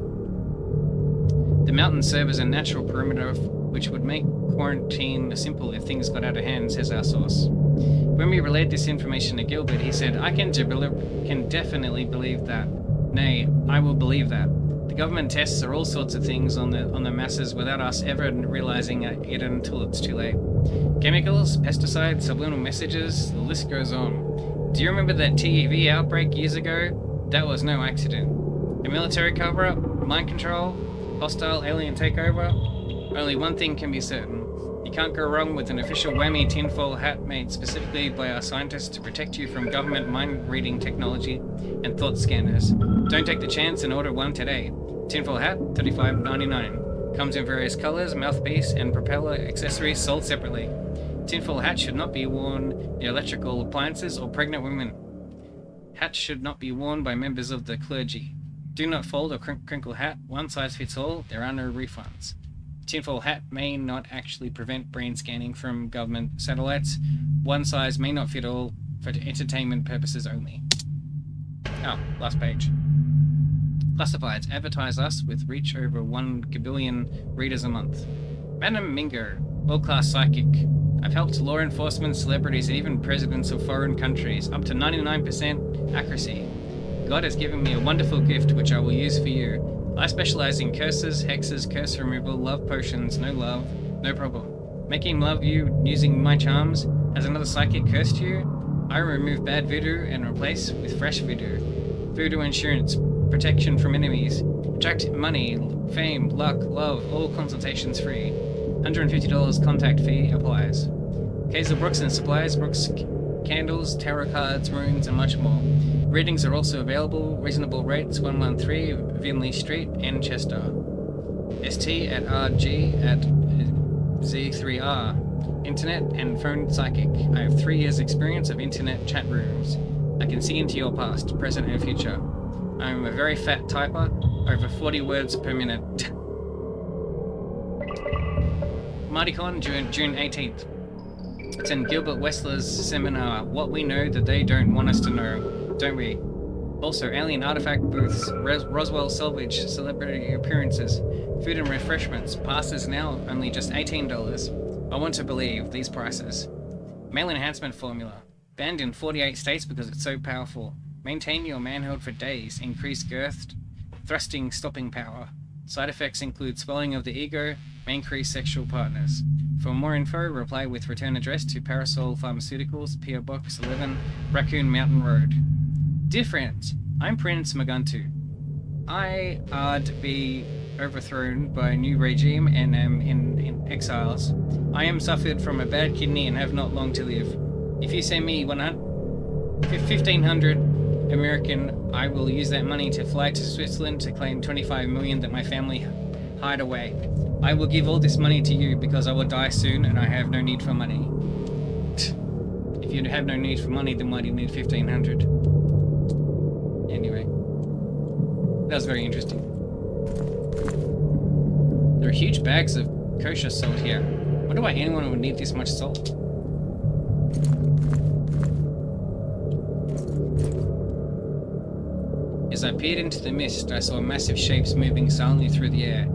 The mountains serve as a natural perimeter which would make quarantine simple if things got out of hand, says our source. When we relayed this information to Gilbert, he said, I can definitely believe that. Nay, I will believe that. The government tests are all sorts of things on the masses without us ever realizing it until it's too late. Chemicals, pesticides, subliminal messages, the list goes on. Do you remember that TEV outbreak years ago? That was no accident. A military cover-up, mind control, hostile alien takeover? Only one thing can be certain. You can't go wrong with an official whammy tinfoil hat made specifically by our scientists to protect you from government mind-reading technology and thought scanners. Don't take the chance and order one today. Tinfoil hat, $35.99. Comes in various colors, mouthpiece, and propeller accessories sold separately. Tinfoil hat should not be worn near electrical appliances or pregnant women. Hats should not be worn by members of the clergy. Do not fold or crinkle hat. One size fits all. There are no refunds. Tinfoil hat may not actually prevent brain scanning from government satellites. One size may not fit all for entertainment purposes only. Oh, last page. Classifieds advertise us with reach over 1 gabillion readers a month. Madam Mingo, world-class psychic. I've helped law enforcement, celebrities, and even presidents of foreign countries, up to 99% accuracy. God has given me a wonderful gift which I will use for you. I specialize in curses, hexes, curse removal, love potions, no love, no problem. Making love you using my charms. Has another psychic cursed you? I remove bad voodoo and replace with fresh voodoo. Voodoo insurance, protection from enemies. Attract money, fame, luck, love, all consultations free. $150 contact fee applies. Hazel Brooks and Supplies, Brooks candles, tarot cards, runes, and much more. Readings are also available, reasonable rates, 113 Vinley Street, Manchester. ST at RG at Z3R. Internet and phone psychic. I have 3 years experience of internet chat rooms. I can see into your past, present, and future. I am a very fat typer, over 40 words per minute. MartyCon, June 18th. It's in Gilbert Wessler's seminar, What We Know That They Don't Want Us to Know, don't we? Also, alien artifact booths, Roswell salvage, celebrity appearances, food and refreshments, passes now only just $18. I want to believe these prices. Male enhancement formula, banned in 48 states because it's so powerful. Maintain your manhood for days, increase girth, thrusting, stopping power. Side effects include swelling of the ego, may increase sexual partners. For more info, reply with return address to Parasol Pharmaceuticals, P.O. Box 11, Raccoon Mountain Road. Dear friends, I'm Prince Magantu. I would be overthrown by a new regime and am in exiles. I am suffered from a bad kidney and have not long to live. If you send me 1,500 American, I will use that money to fly to Switzerland to claim 25 million that my family hide away. I will give all this money to you because I will die soon and I have no need for money. If you have no need for money, then why do you need 1,500? Anyway, that was very interesting. There are huge bags of kosher salt here. I wonder why anyone would need this much salt. As I peered into the mist, I saw massive shapes moving silently through the air.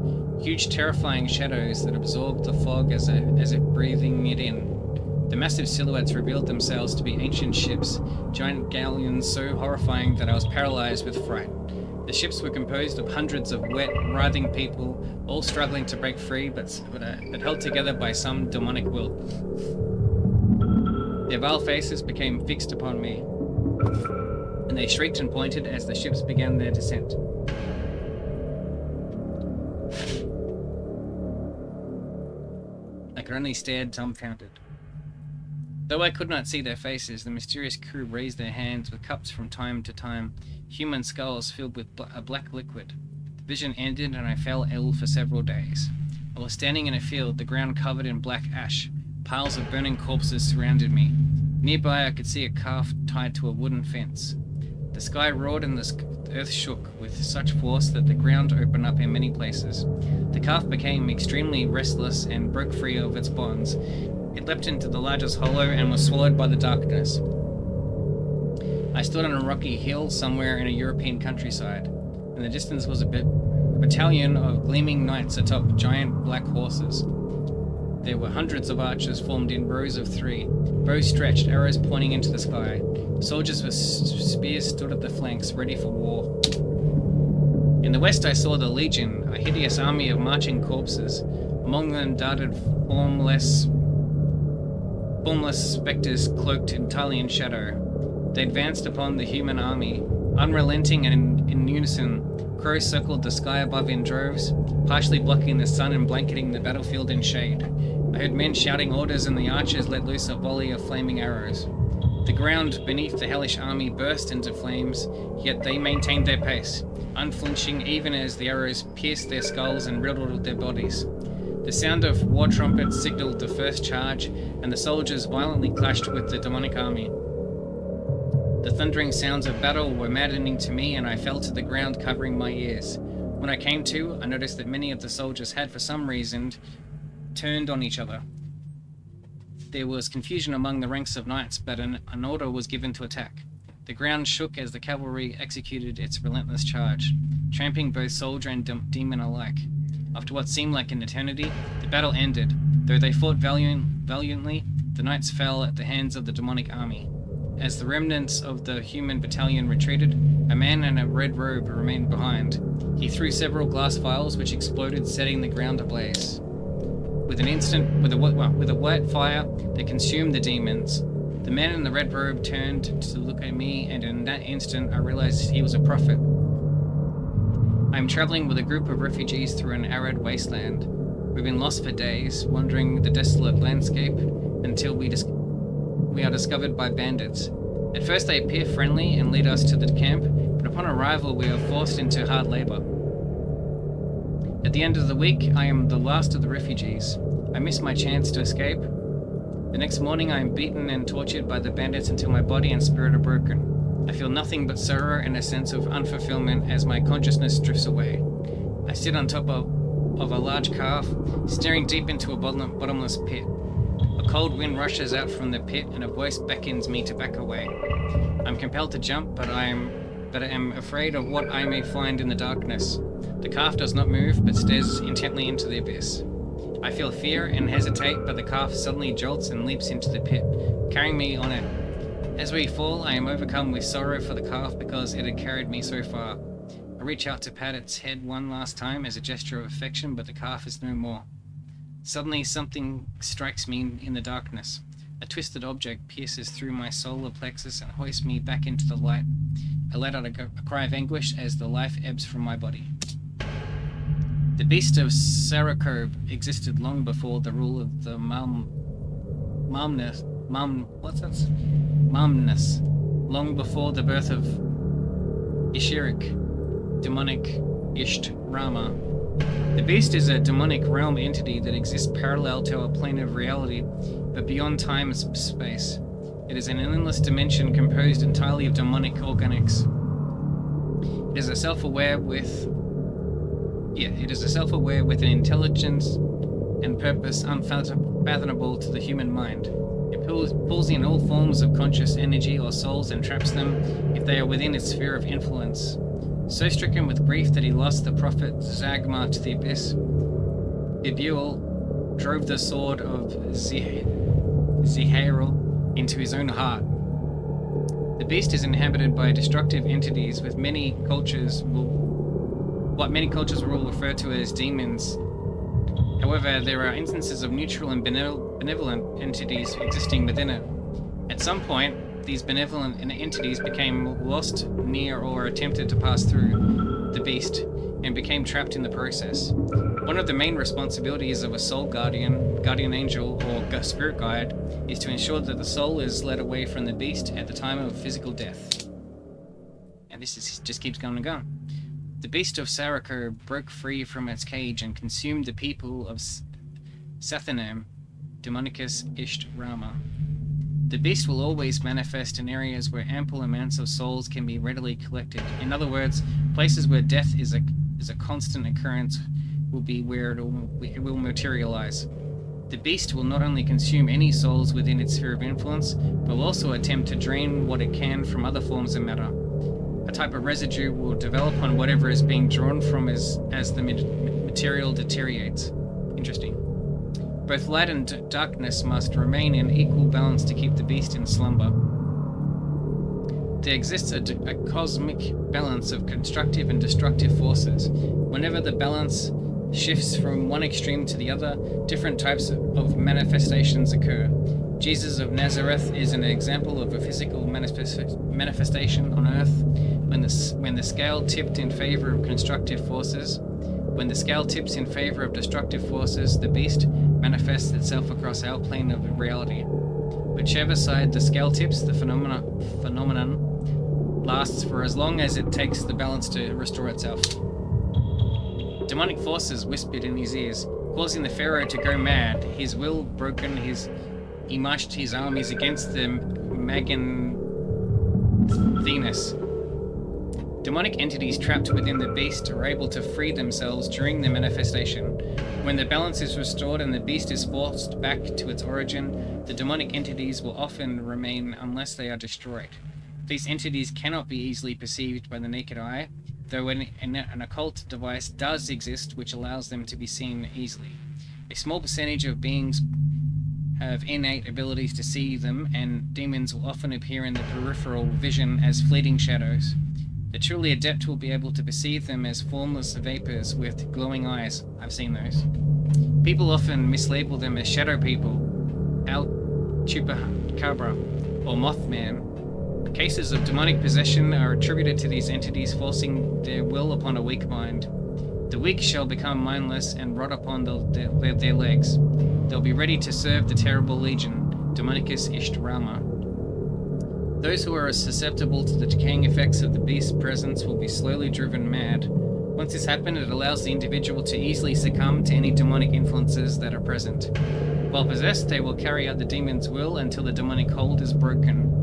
Huge, terrifying shadows that absorbed the fog as if breathing it in. The massive silhouettes revealed themselves to be ancient ships, giant galleons so horrifying that I was paralyzed with fright. The ships were composed of hundreds of wet, writhing people, all struggling to break free, but held together by some demonic will. Their vile faces became fixed upon me, and they shrieked and pointed as the ships began their descent. I could only stare dumbfounded. Though I could not see their faces, the mysterious crew raised their hands with cups from time to time, human skulls filled with a black liquid. The vision ended and I fell ill for several days. I was standing in a field, the ground covered in black ash. Piles of burning corpses surrounded me. Nearby I could see a calf tied to a wooden fence. The sky roared and the earth shook with such force that the ground opened up in many places. The calf became extremely restless and broke free of its bonds. It leapt into the largest hollow and was swallowed by the darkness. I stood on a rocky hill somewhere in a European countryside. In the distance was a battalion of gleaming knights atop giant black horses. There were hundreds of archers formed in rows of 3, bows stretched, arrows pointing into the sky. Soldiers with spears stood at the flanks, ready for war. In the west I saw the Legion, a hideous army of marching corpses. Among them darted formless spectres cloaked entirely in shadow. They advanced upon the human army, unrelenting and in unison. Crows circled the sky above in droves, partially blocking the sun and blanketing the battlefield in shade. I heard men shouting orders and the archers let loose a volley of flaming arrows. The ground beneath the hellish army burst into flames, yet they maintained their pace, unflinching even as the arrows pierced their skulls and riddled their bodies. The sound of war trumpets signaled the first charge, and the soldiers violently clashed with the demonic army. The thundering sounds of battle were maddening to me, and I fell to the ground, covering my ears. When I came to, I noticed that many of the soldiers had, for some reason, turned on each other. There was confusion among the ranks of knights, but an order was given to attack. The ground shook as the cavalry executed its relentless charge, trampling both soldier and demon alike. After what seemed like an eternity, the battle ended. Though they fought valiantly, the knights fell at the hands of the demonic army. As the remnants of the human battalion retreated, a man in a red robe remained behind. He threw several glass vials, which exploded, setting the ground ablaze. With a white fire that consumed the demons, the man in the red robe turned to look at me, and in that instant I realized he was a prophet. I am traveling with a group of refugees through an arid wasteland. We've been lost for days, wandering the desolate landscape until we are discovered by bandits. At first they appear friendly and lead us to the camp, but upon arrival we are forced into hard labor. At the end of the week, I am the last of the refugees. I miss my chance to escape. The next morning I am beaten and tortured by the bandits until my body and spirit are broken. I feel nothing but sorrow and a sense of unfulfillment as my consciousness drifts away. I sit on top of a large calf, staring deep into a bottomless pit. A cold wind rushes out from the pit and a voice beckons me to back away. I'm compelled to jump, but I am afraid of what I may find in the darkness. The calf does not move, but stares intently into the abyss. I feel fear and hesitate, but the calf suddenly jolts and leaps into the pit, carrying me on it. As we fall, I am overcome with sorrow for the calf because it had carried me so far. I reach out to pat its head one last time as a gesture of affection, but the calf is no more. Suddenly, something strikes me in the darkness. A twisted object pierces through my solar plexus and hoists me back into the light. I let out a cry of anguish as the life ebbs from my body. The beast of Sarakob existed long before the rule of the Mamnus, long before the birth of Ishirik, demonic Isht Rama. The beast is a demonic realm entity that exists parallel to our plane of reality, but beyond time and space. It is an endless dimension composed entirely of demonic organics. It is a self-aware with an intelligence and purpose unfathomable to the human mind. It pulls in all forms of conscious energy or souls and traps them if they are within its sphere of influence. So stricken with grief that he lost the prophet Zagmar to the abyss, Bibuel drove the sword of Zihairil into his own heart. The beast is inhabited by destructive entities with what many cultures will refer to as demons. However, there are instances of neutral and benevolent entities existing within it. At some point, these benevolent entities became lost near or attempted to pass through the beast and became trapped in the process. One of the main responsibilities of a soul guardian angel, or spirit guide, is to ensure that the soul is led away from the beast at the time of physical death. And just keeps going and going. The beast of Saraker broke free from its cage and consumed the people of Sathanam, Demonicus Isht Rama. The beast will always manifest in areas where ample amounts of souls can be readily collected. In other words, places where death is a constant occurrence will be where it will materialize. The beast will not only consume any souls within its sphere of influence, but will also attempt to drain what it can from other forms of matter. A type of residue will develop on whatever is being drawn from as the material deteriorates. Interesting. Both light and darkness must remain in equal balance to keep the beast in slumber. There exists a cosmic balance of constructive and destructive forces. Whenever the balance shifts from one extreme to the other, different types of manifestations occur. Jesus of Nazareth is an example of a physical manifestation on earth when the scale tipped in favor of constructive forces. When the scale tips in favor of destructive forces, the beast manifests itself across our plane of reality. Whichever side the scale tips, the phenomenon lasts for as long as it takes the balance to restore itself. Demonic forces whispered in his ears, causing the pharaoh to go mad. His will broken, he marched his armies against the Magan Venus. Demonic entities trapped within the beast are able to free themselves during the manifestation. When the balance is restored and the beast is forced back to its origin, the demonic entities will often remain unless they are destroyed. These entities cannot be easily perceived by the naked eye, though an occult device does exist which allows them to be seen easily. A small percentage of beings have innate abilities to see them, and demons will often appear in the peripheral vision as fleeting shadows. The truly adept will be able to perceive them as formless vapors with glowing eyes. I've seen those. People often mislabel them as shadow people, El Chupacabra, or Mothman. Cases of demonic possession are attributed to these entities forcing their will upon a weak mind. The weak shall become mindless and rot upon their legs. They'll be ready to serve the terrible legion, Demonicus Ishtarama. Those who are susceptible to the decaying effects of the beast's presence will be slowly driven mad. Once this happens, it allows the individual to easily succumb to any demonic influences that are present. While possessed, they will carry out the demon's will until the demonic hold is broken.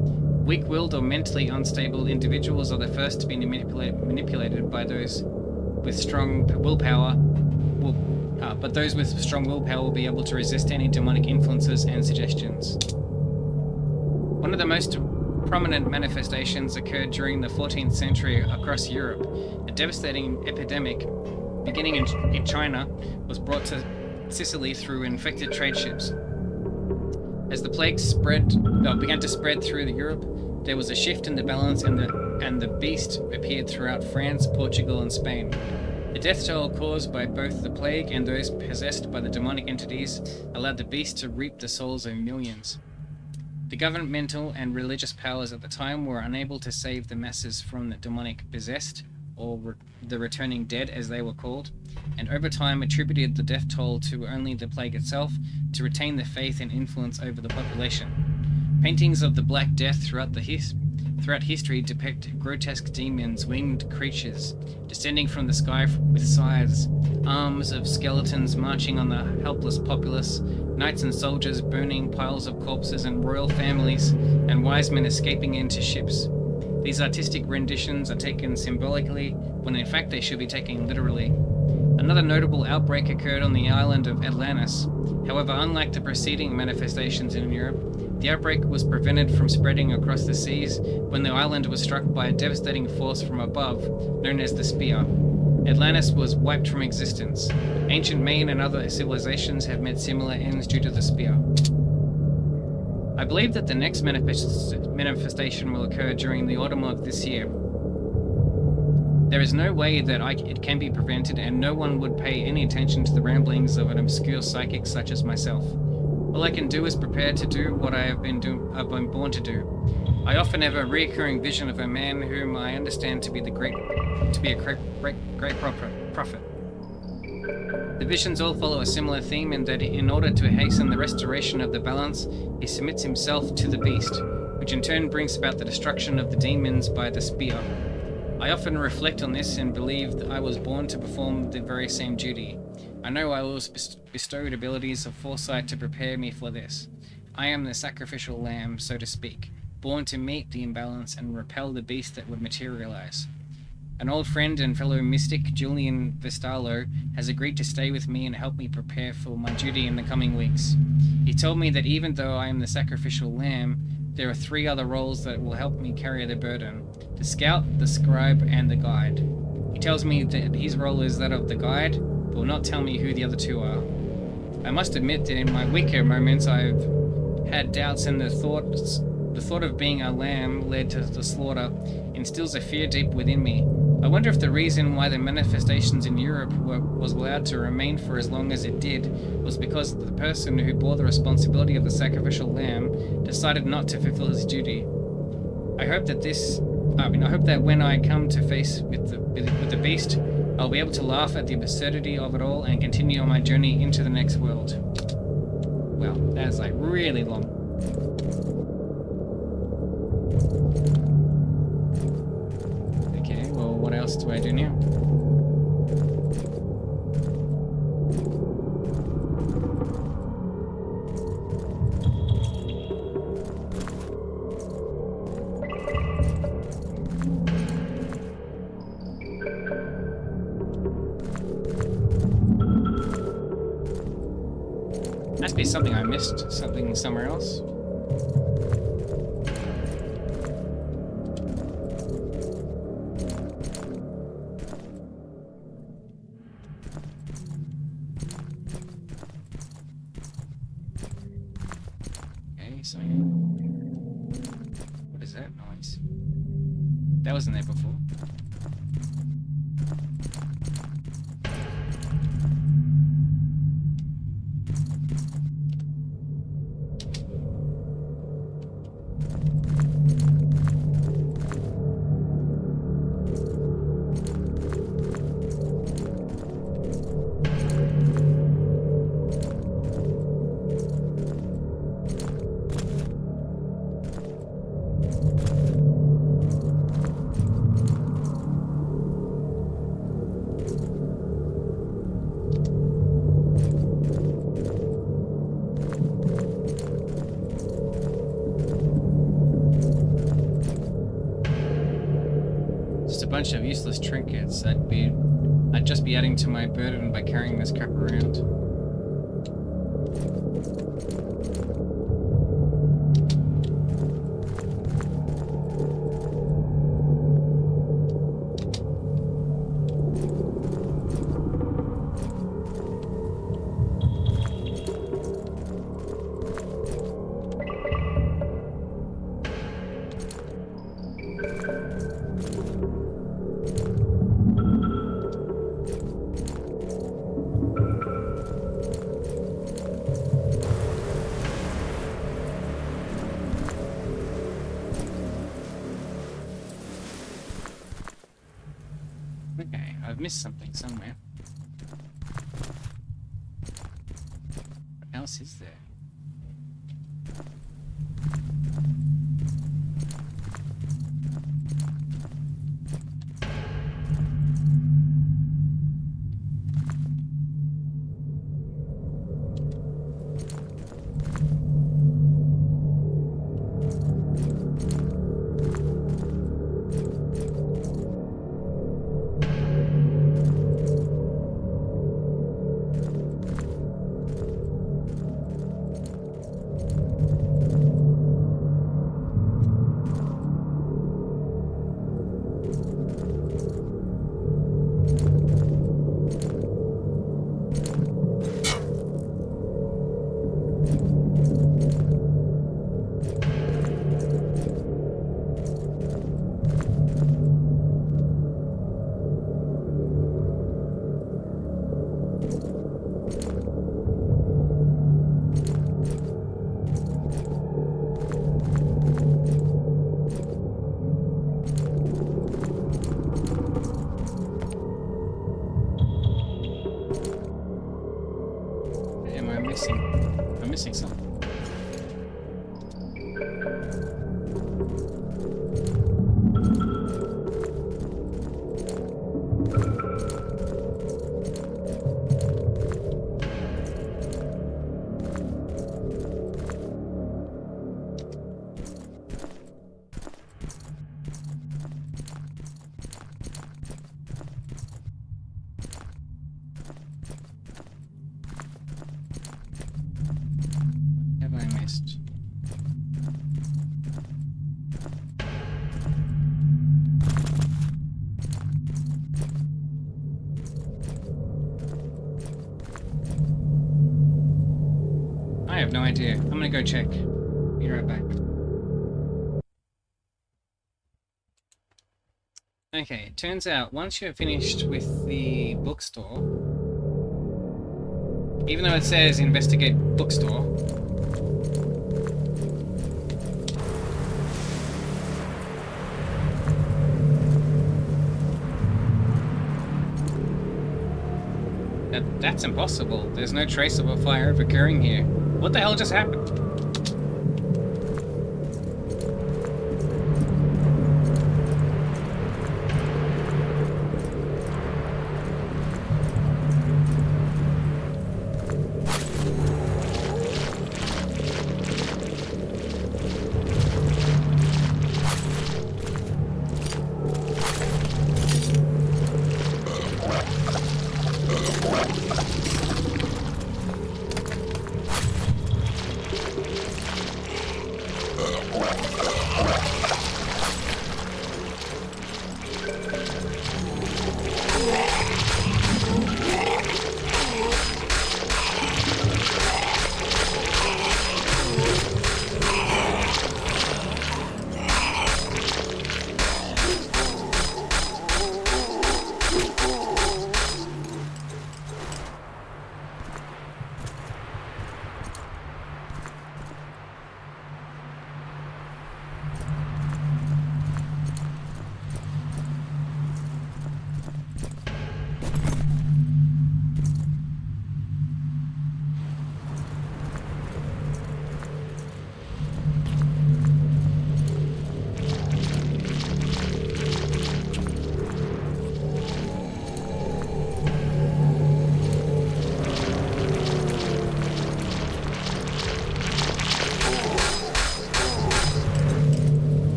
Weak-willed or mentally unstable individuals are the first to be manipulated by those with strong willpower. But those with strong willpower will be able to resist any demonic influences and suggestions. One of the most prominent manifestations occurred during the 14th century across Europe. A devastating epidemic, beginning in China, was brought to Sicily through infected trade ships. As the plague began to spread through Europe, there was a shift in the balance, and the beast appeared throughout France, Portugal, and Spain. The death toll caused by both the plague and those possessed by the demonic entities allowed the beast to reap the souls of millions. The governmental and religious powers at the time were unable to save the masses from the demonic possessed, or the returning dead as they were called, and over time attributed the death toll to only the plague itself to retain the faith and influence over the population. Paintings of the Black Death throughout history depict grotesque demons, winged creatures, descending from the sky with scythes, arms of skeletons marching on the helpless populace, knights and soldiers burning piles of corpses, and royal families and wise men escaping into ships. These artistic renditions are taken symbolically, when in fact they should be taken literally. Another notable outbreak occurred on the island of Atlantis. However, unlike the preceding manifestations in Europe, the outbreak was prevented from spreading across the seas when the island was struck by a devastating force from above, known as the Spear. Atlantis was wiped from existence. Ancient Maine and other civilizations have met similar ends due to the Spear. I believe that the next manifestation will occur during the autumn of this year. There is no way that it can be prevented, and no one would pay any attention to the ramblings of an obscure psychic such as myself. All I can do is prepare to do what I've been born to do. I often have a recurring vision of a man whom I understand to be a great prophet. The visions all follow a similar theme in that in order to hasten the restoration of the balance, he submits himself to the beast, which in turn brings about the destruction of the demons by the Spear. I often reflect on this and believe that I was born to perform the very same duty. I know I was bestowed abilities of foresight to prepare me for this. I am the sacrificial lamb, so to speak, born to meet the imbalance and repel the beast that would materialize. An old friend and fellow mystic, Julian Vestalo, has agreed to stay with me and help me prepare for my duty in the coming weeks. He told me that even though I am the sacrificial lamb, there are 3 other roles that will help me carry the burden: the scout, the scribe, and the guide. He tells me that his role is that of the guide, but will not tell me who the other 2 are. I must admit that in my weaker moments I've had doubts, and the thought of being a lamb led to the slaughter instills a fear deep within me. I wonder if the reason why the manifestations in Europe was allowed to remain for as long as it did was because the person who bore the responsibility of the sacrificial lamb decided not to fulfill his duty. I hope that when I come to face with the beast, I'll be able to laugh at the absurdity of it all and continue on my journey into the next world. Well, that is like really long. Okay, well, what else do I do now? Must be something I missed, something somewhere else. Okay, so what is that noise? That wasn't there before. Bunch of useless trinkets. I'd just be adding to my burden by carrying this crap around. Okay, I've missed something somewhere. What else is there? I'm missing something. I have no idea. I'm gonna go check. Be right back. Okay, it turns out once you're finished with the bookstore, even though it says investigate bookstore, That's impossible. There's no trace of a fire ever occurring here. What the hell just happened?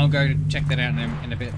I'll go check that out in a bit.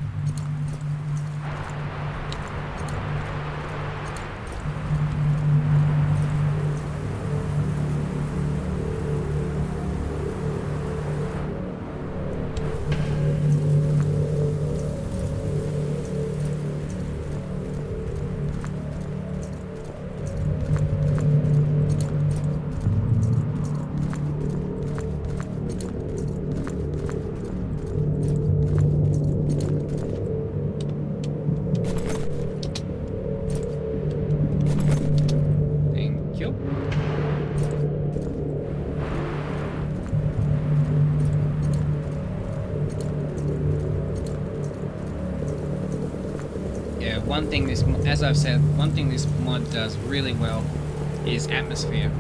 One thing this, as I've said, one thing this mod does really well is atmosphere.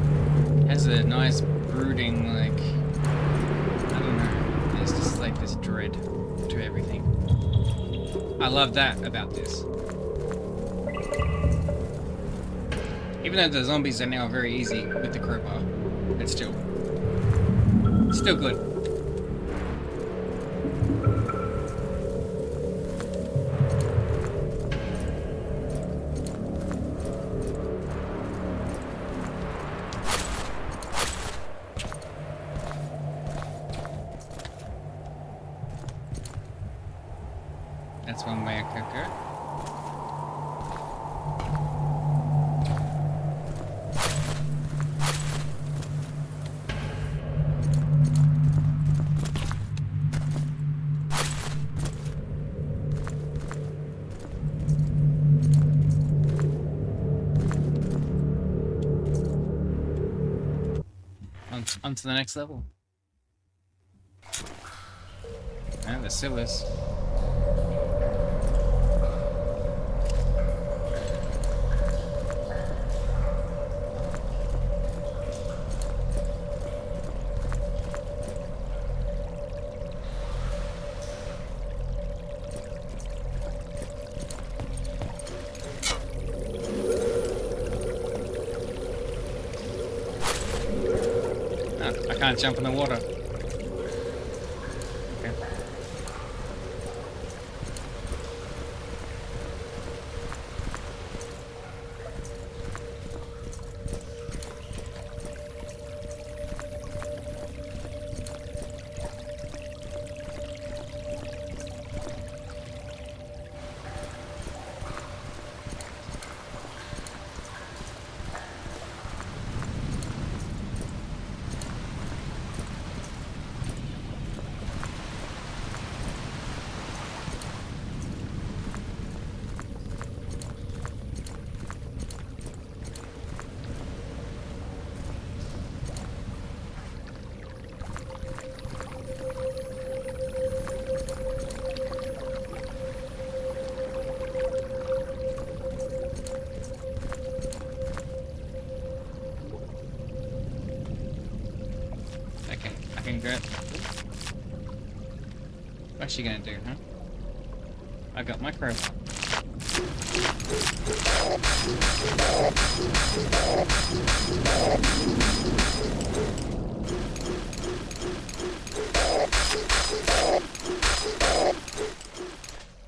It has a nice brooding, like, I don't know, there's just like this dread to everything. I love that about this. Even though the zombies are now very easy with the crowbar, it's still good. That's one way I could go. On to the next level. And the sewers. I can't jump in the water. Okay. What's she gonna do, huh? I got my crowbar.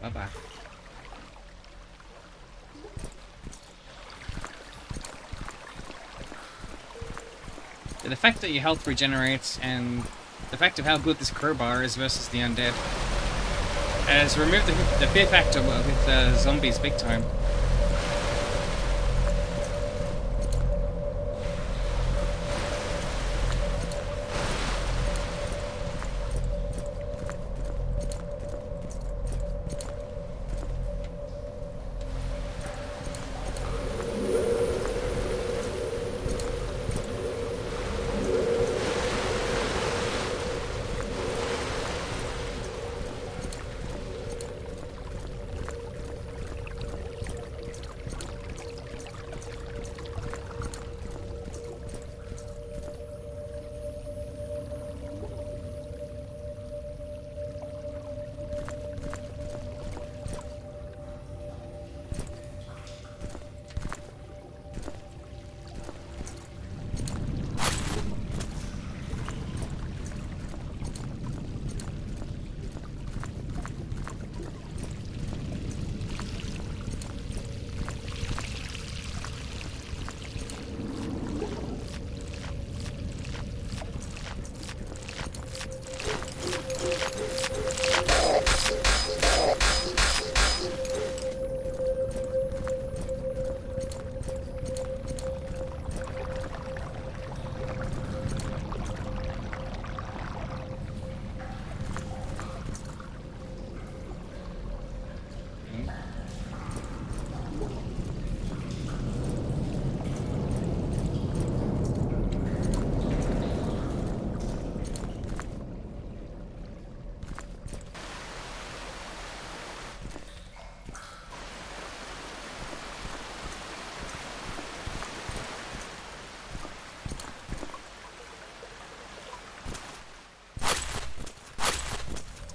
Bye-bye. The fact that your health regenerates and the fact of how good this crowbar is versus the undead has removed the fear factor with zombies big time.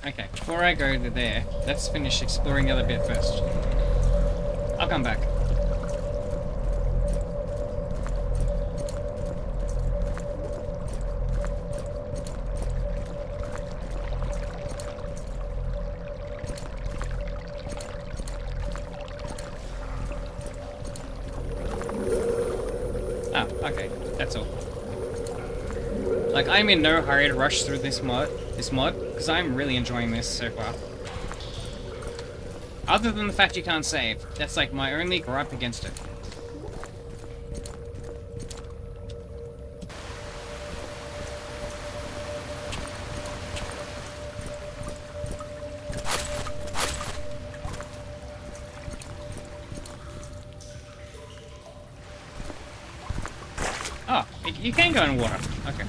Okay, before I go to there, let's finish exploring the other bit first. I'll come back. Oh, okay, that's all. Like, I'm in no hurry to rush through this mod, because I'm really enjoying this so far. Other than the fact you can't save, that's like my only gripe against it. Oh, you can go in water. Okay.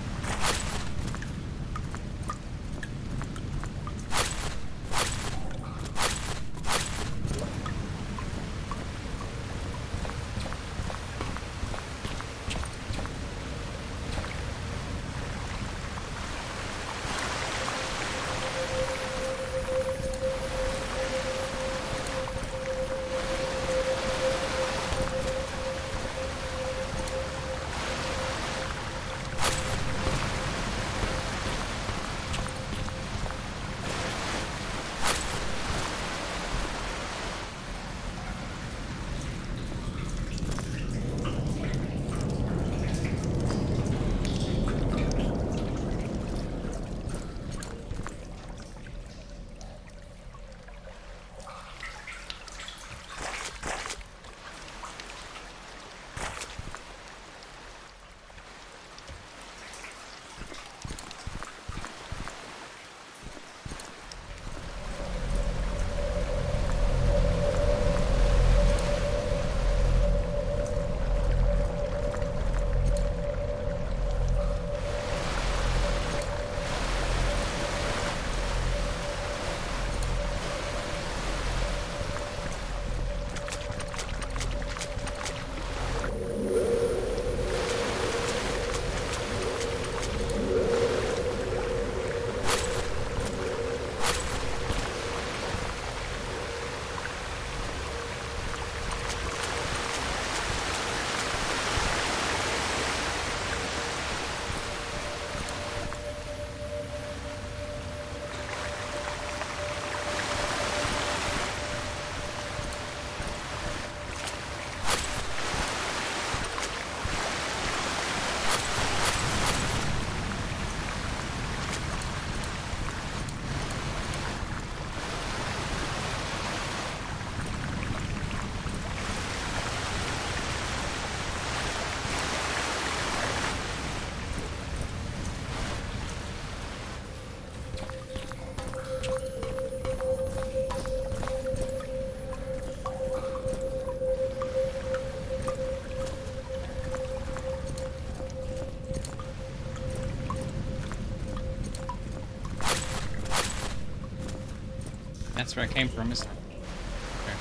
That's where I came from, isn't it? Okay.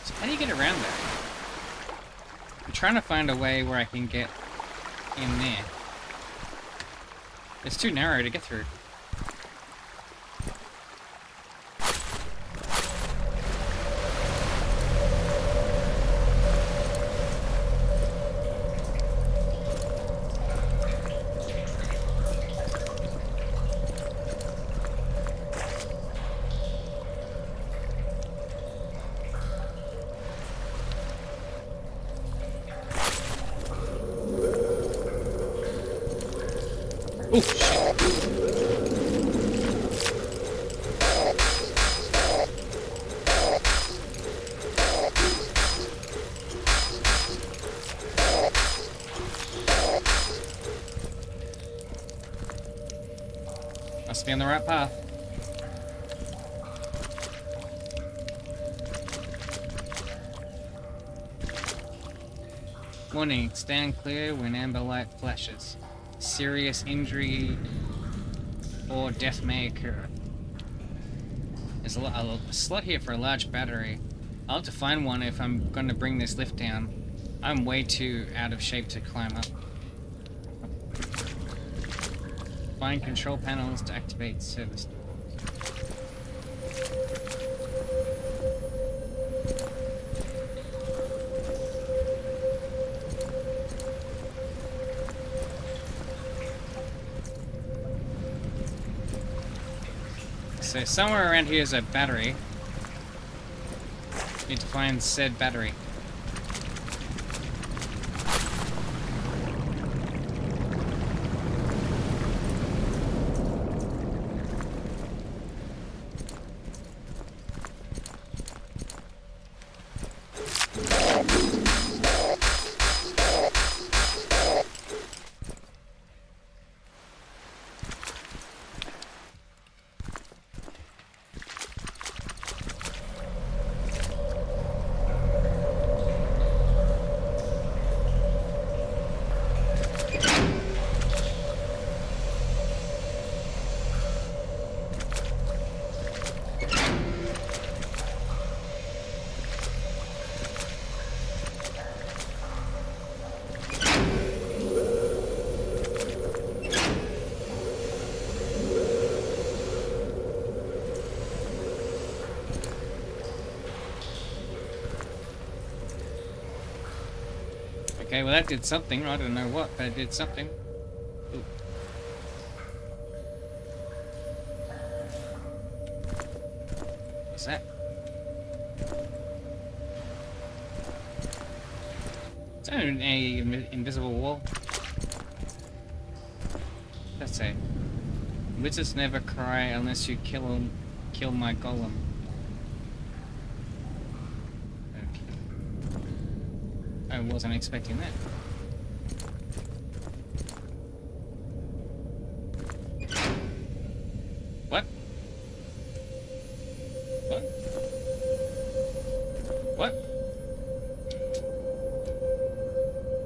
So how do you get around that? I'm trying to find a way where I can get in there. It's too narrow to get through. Oh, shit. Must be on the right path. Warning, stand clear when amber light flashes. Serious injury or death may occur. There's a slot here for a large battery. I'll have to find one if I'm going to bring this lift down. I'm way too out of shape to climb up. Find control panels to activate service doors. So somewhere around here is a battery. Need to find said battery. Okay, well that did something. I don't know what, but it did something. Ooh. What's that? Is that an invisible wall? Let's say. Wizards never cry unless you kill my golem. I wasn't expecting that. What? What? What?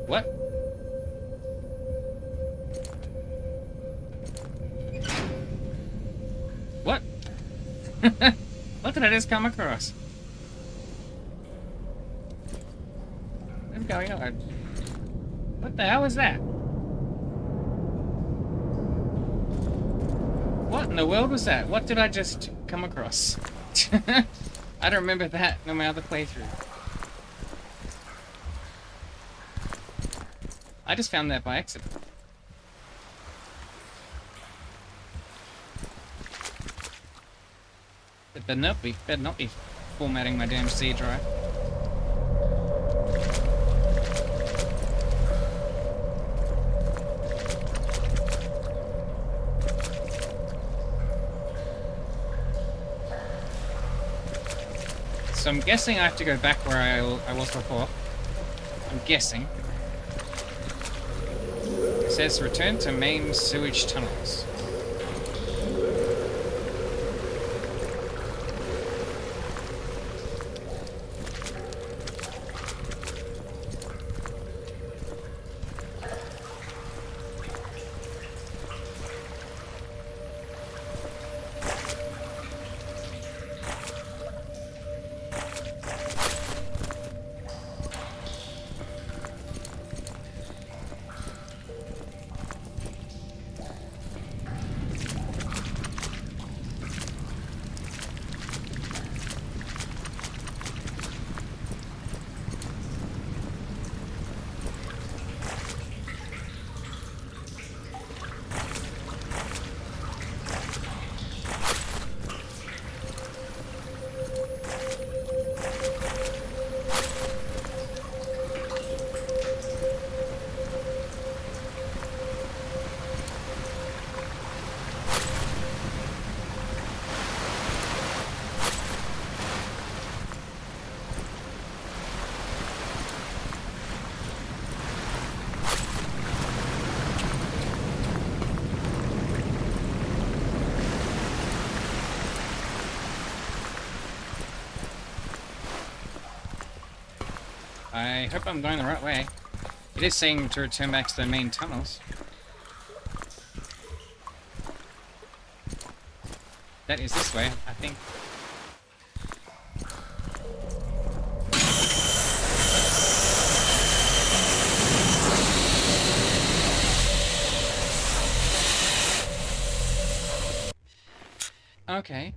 What? What? What did I just come across? What's going on? What the hell is that? What in the world was that? What did I just come across? I don't remember that in my other playthrough. I just found that by accident. It better not be formatting my damn C drive. So I'm guessing I have to go back where I was before. I'm guessing. It says return to main sewage tunnels. I hope I'm going the right way. It is saying to return back to the main tunnels. That is this way, I think. Okay.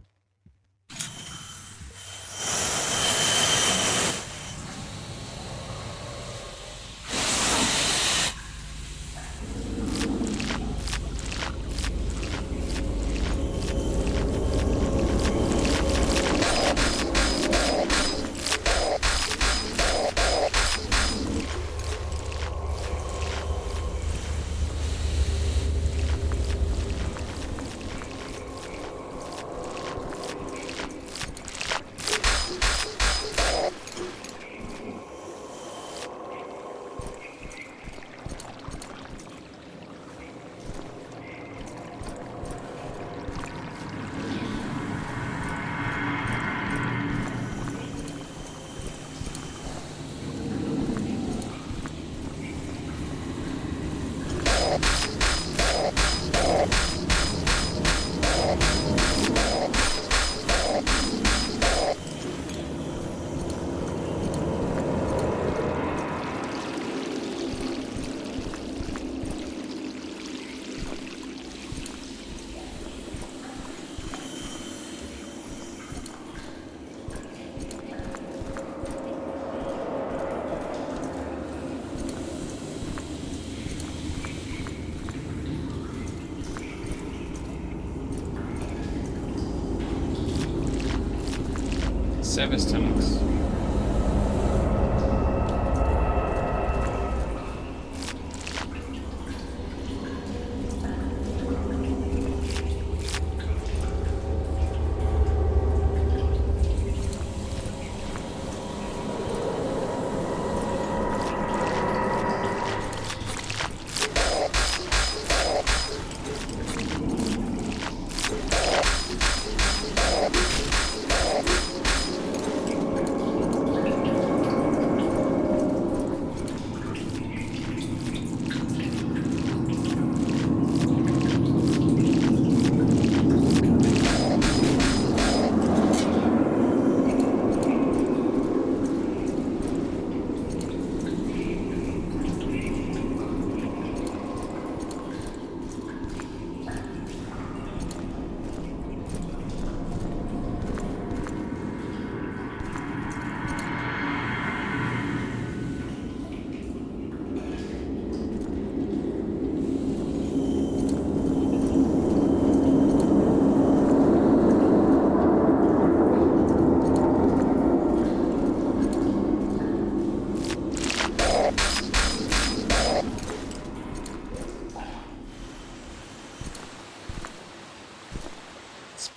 Service tunnels.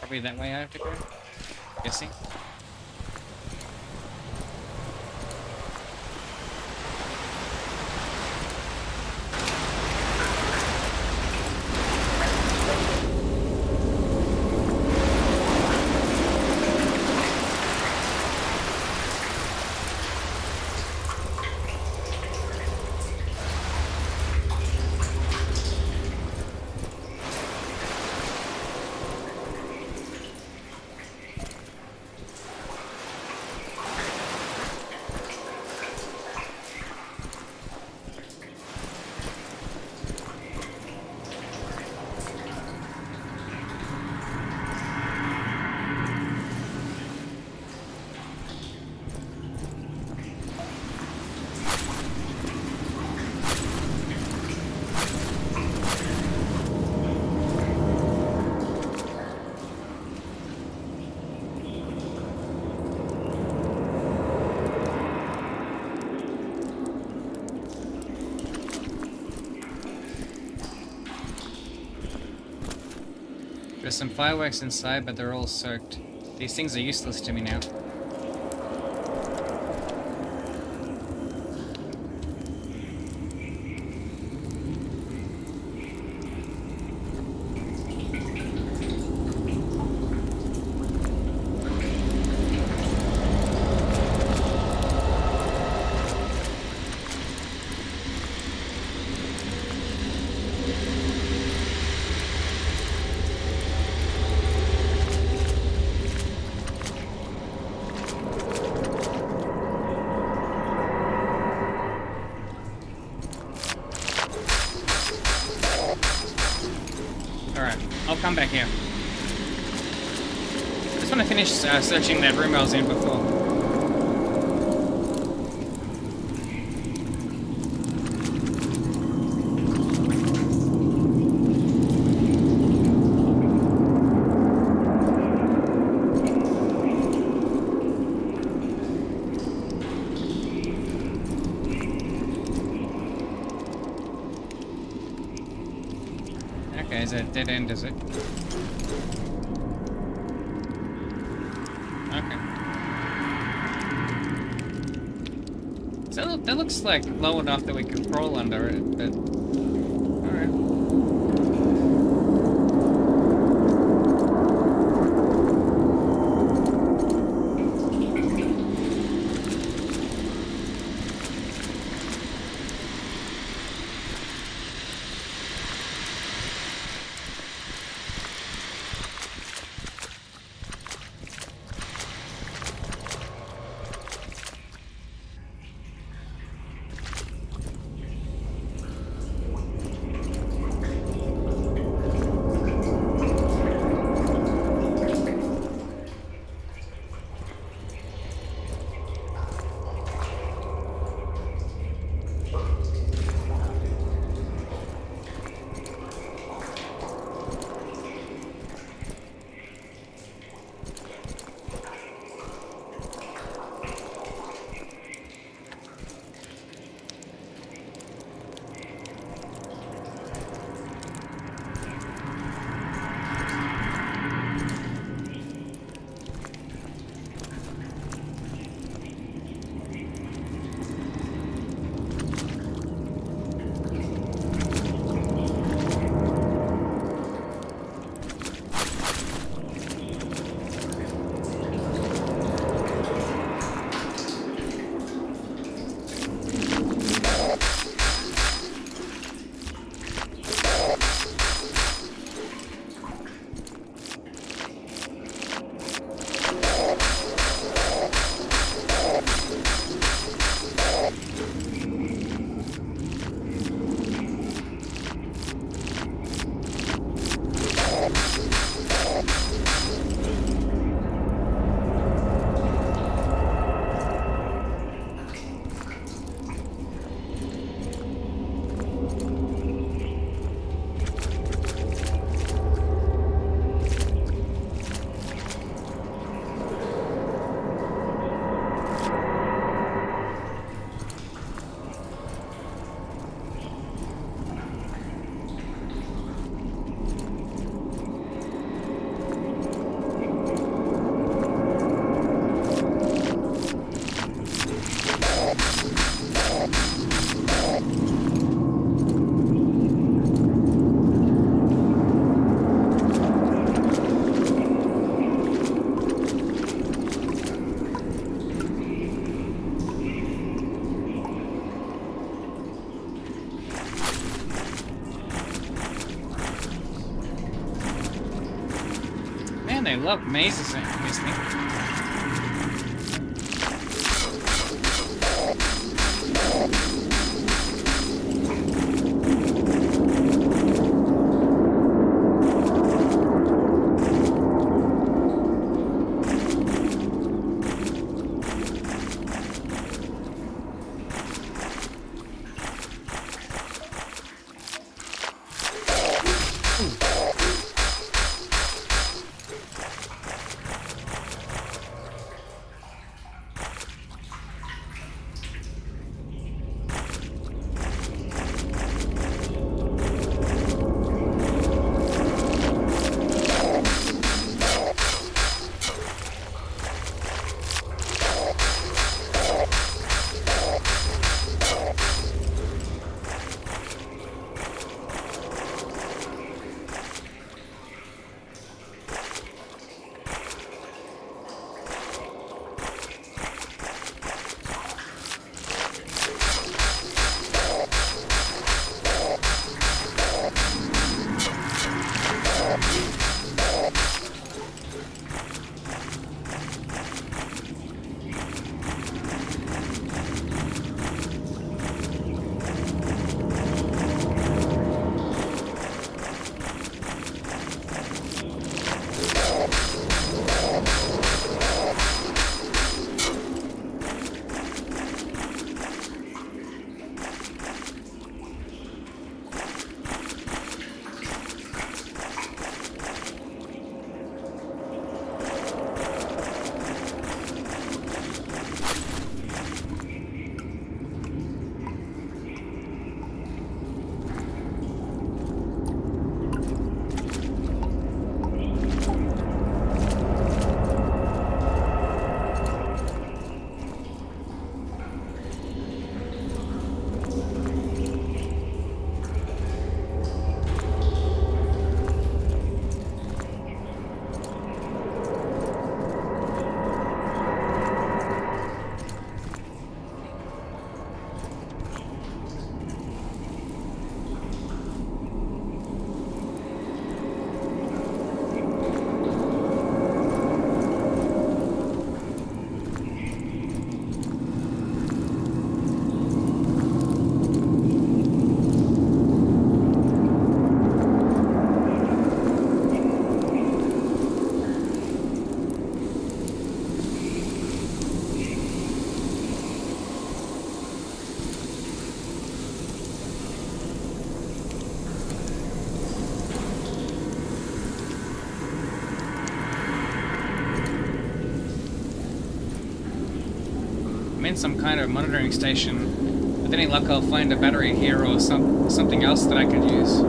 Probably that way I have to go. Guessing. There's some fireworks inside, but they're all soaked. These things are useless to me now. come back here. I just want to finish searching that room I was in before. Okay, is it a dead end, is it? Okay. So that looks like low enough that we could crawl under it, but... Alright. They love mazes in this thing. in some kind of monitoring station. With any luck, I'll find a battery here or something else that I could use.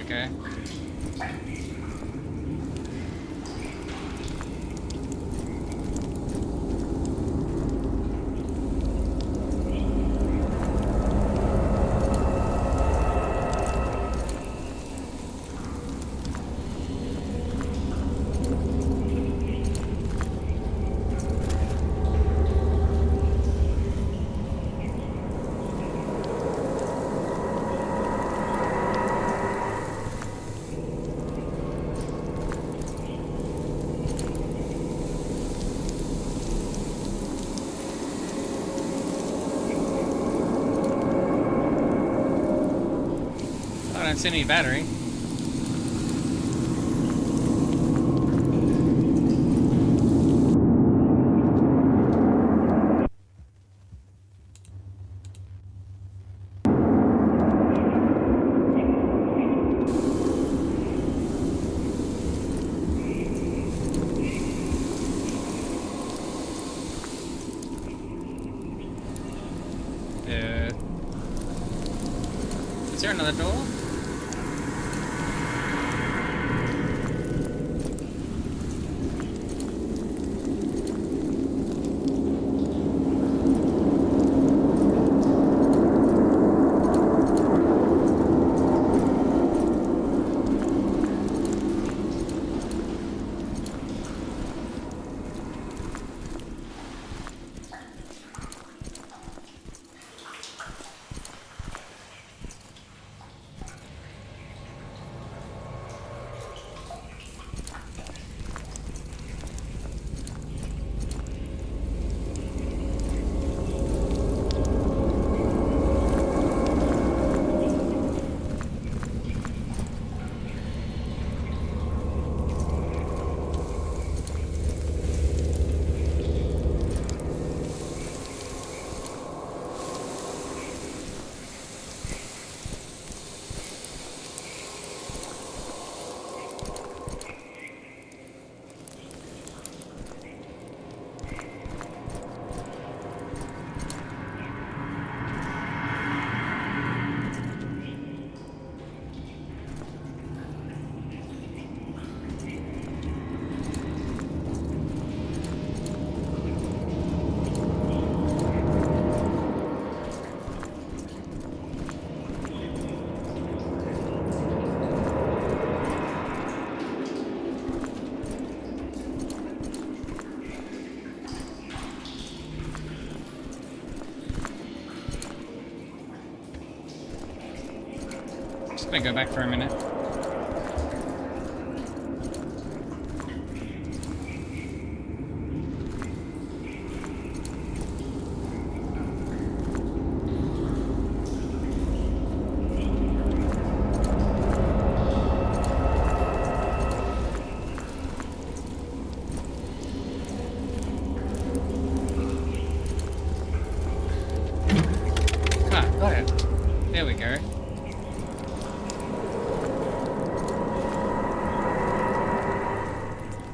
Okay. I don't see any battery. Is there another door? Just gonna go back for a minute.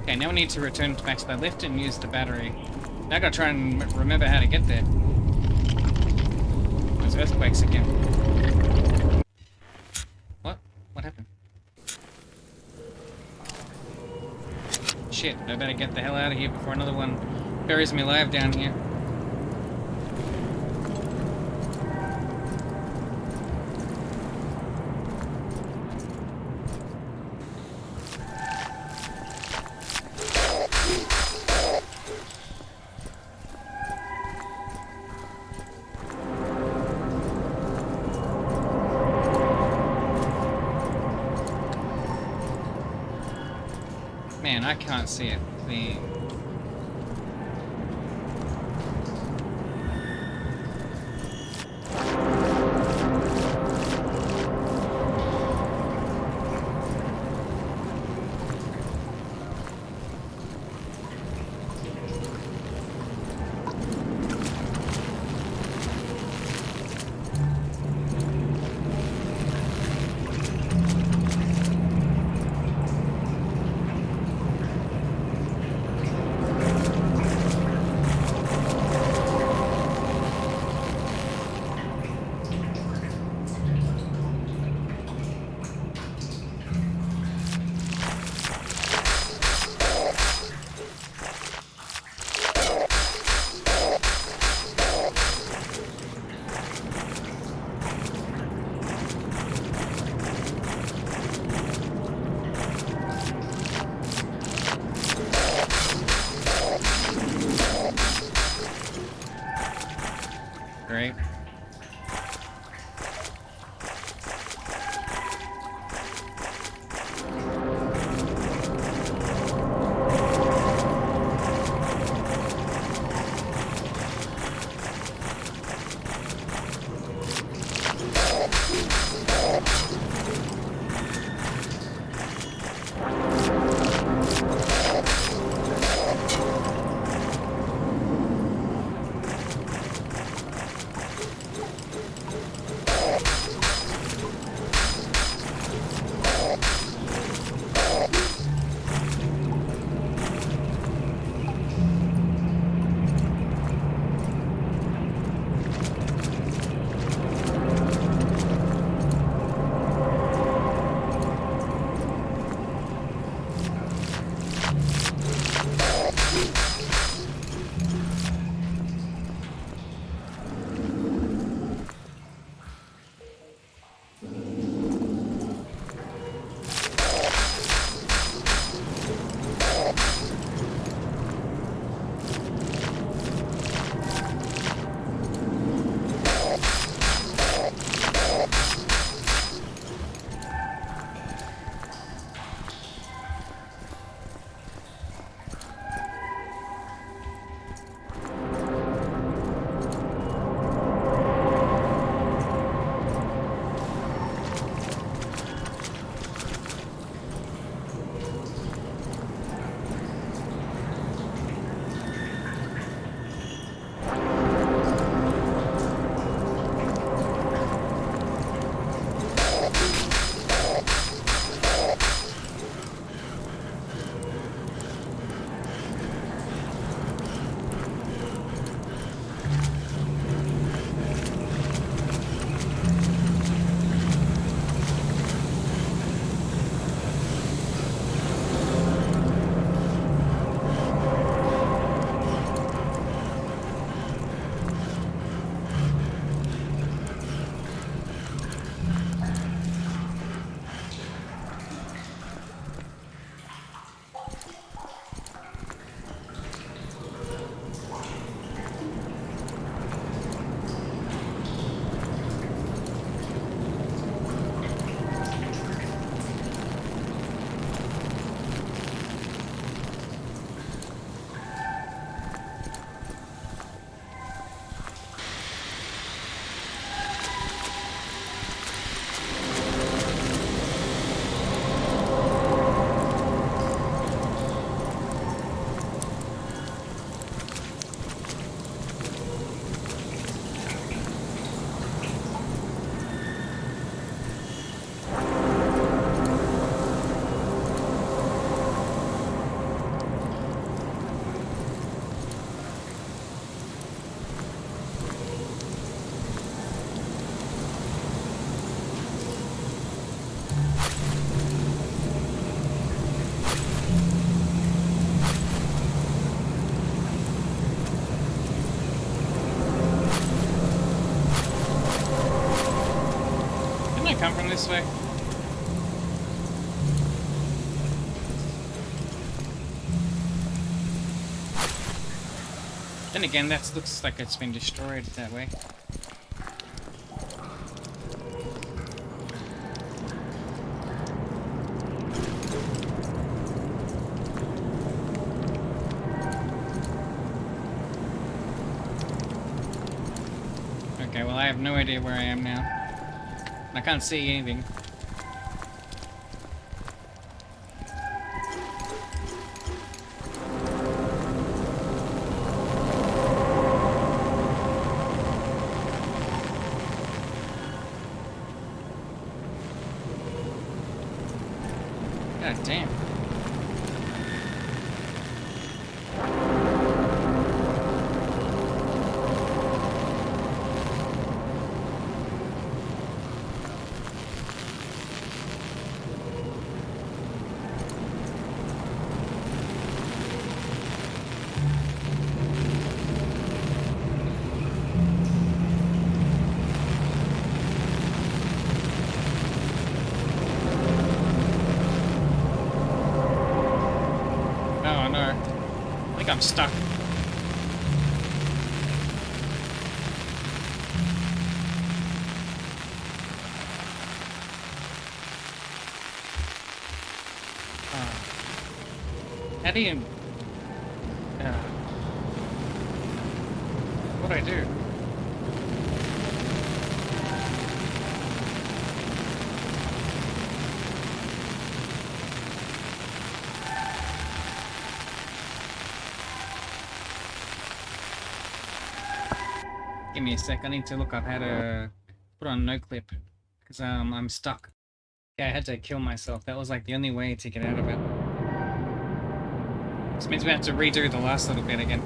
Okay, now we need to return back to the lift and use the battery. Now I gotta try and remember how to get there. There's earthquakes again. What? What happened? Shit, I better get the hell out of here before another one buries me alive down here. Man, I can't see it. this way? Then again, that looks like it's been destroyed that way. Okay, well I have no idea where I am now. I can't see anything. God damn. Oh no. I think I'm stuck. How do you... what do I do? Give me a sec, I need to look up how to put on no clip. Because I'm stuck. Yeah, I had to kill myself. That was like the only way to get out of it. This means we have to redo the last little bit again.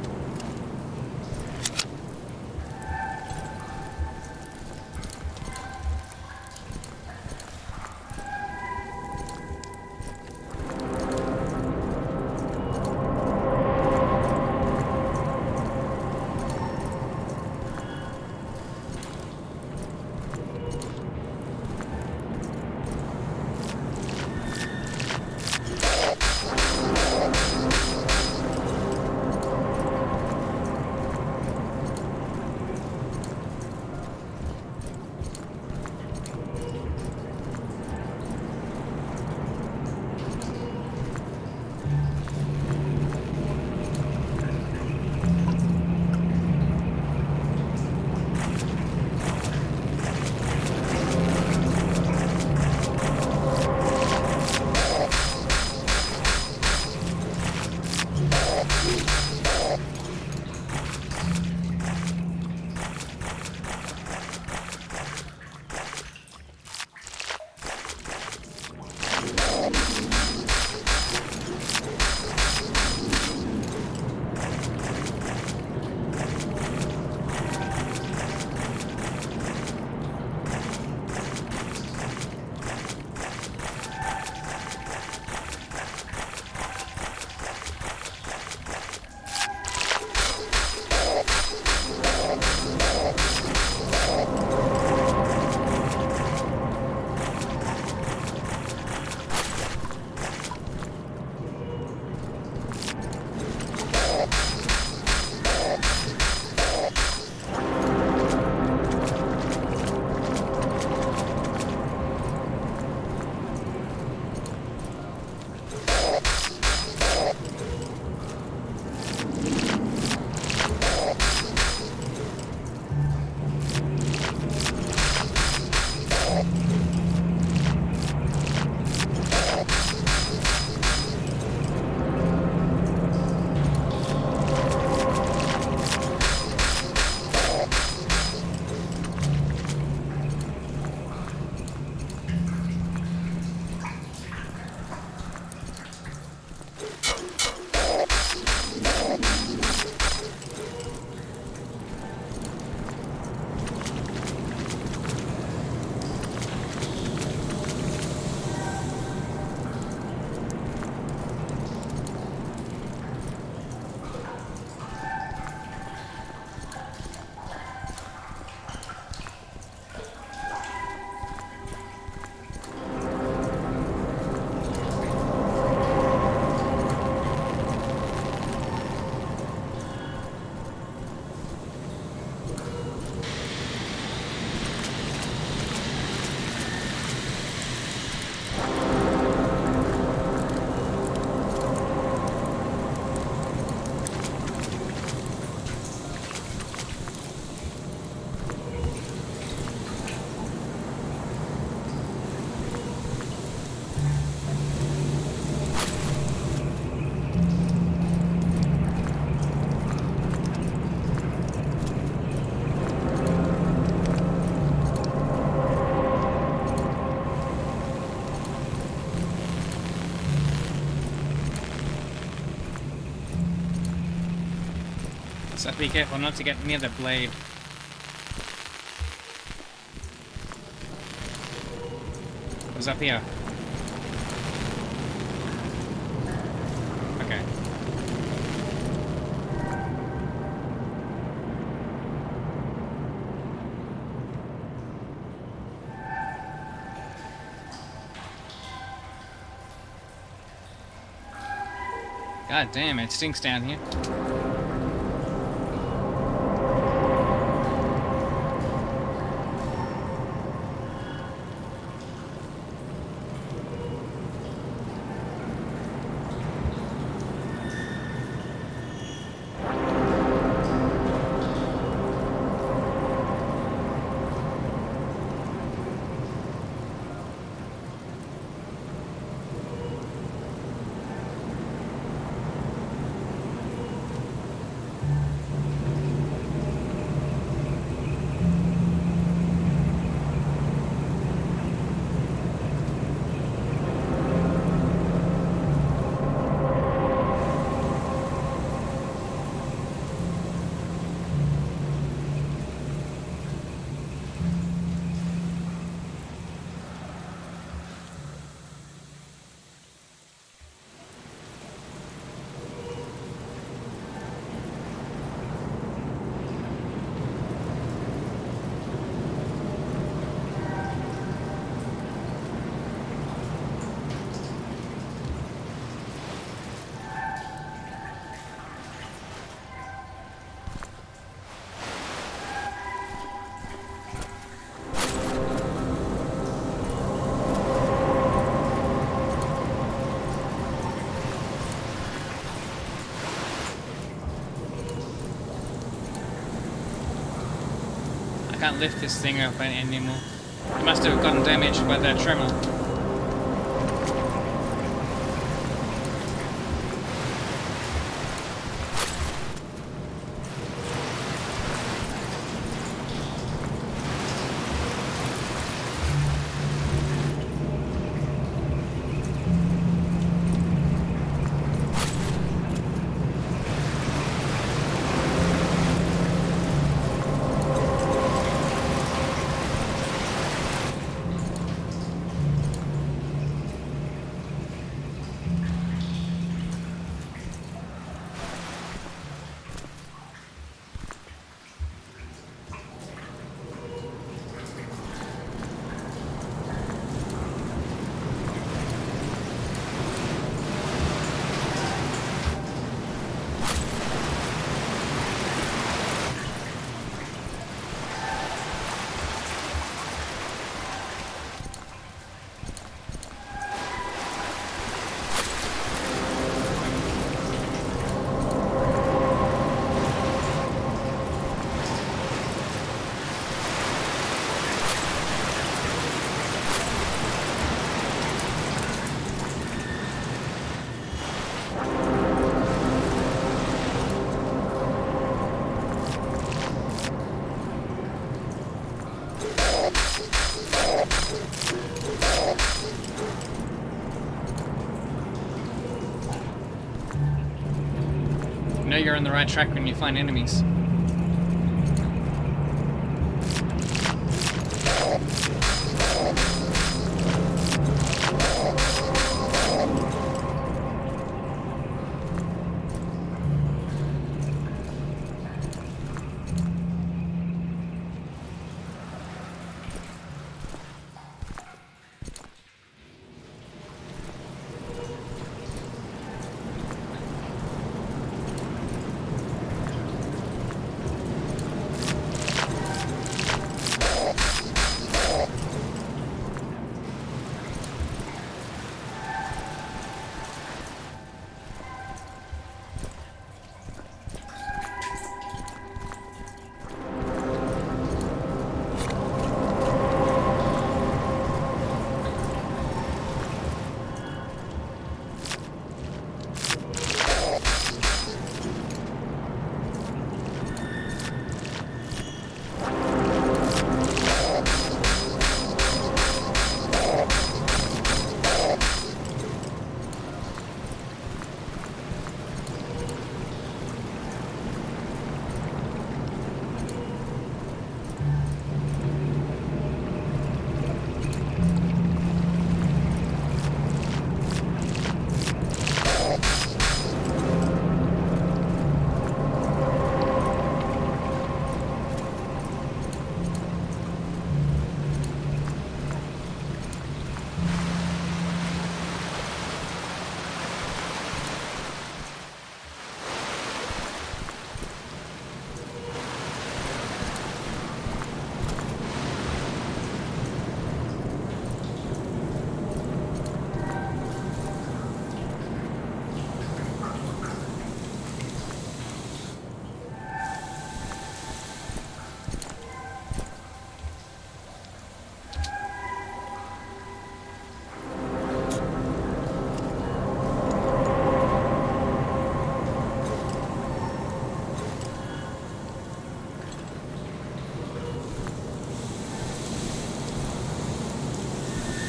So be careful not to get near the blade. What's up here? Okay. God damn, it stinks down here. I can't lift this thing up anymore. It must have gotten damaged by that tremor. You know you're on the right track when you find enemies.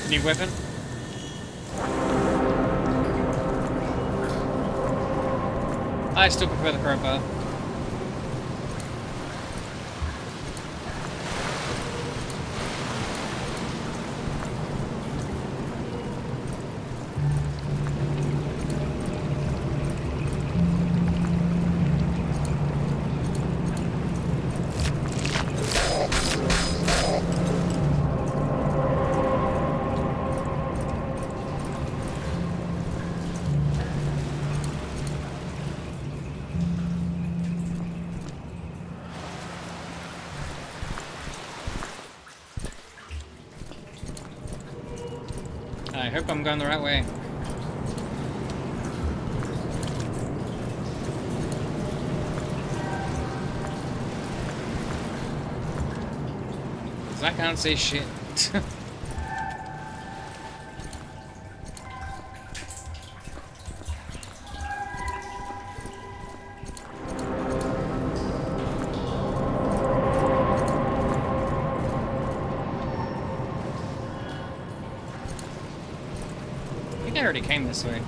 New weapon? I still prefer the crowbar. I hope I'm going the right way. Cause I can't see shit. I think I already came this way.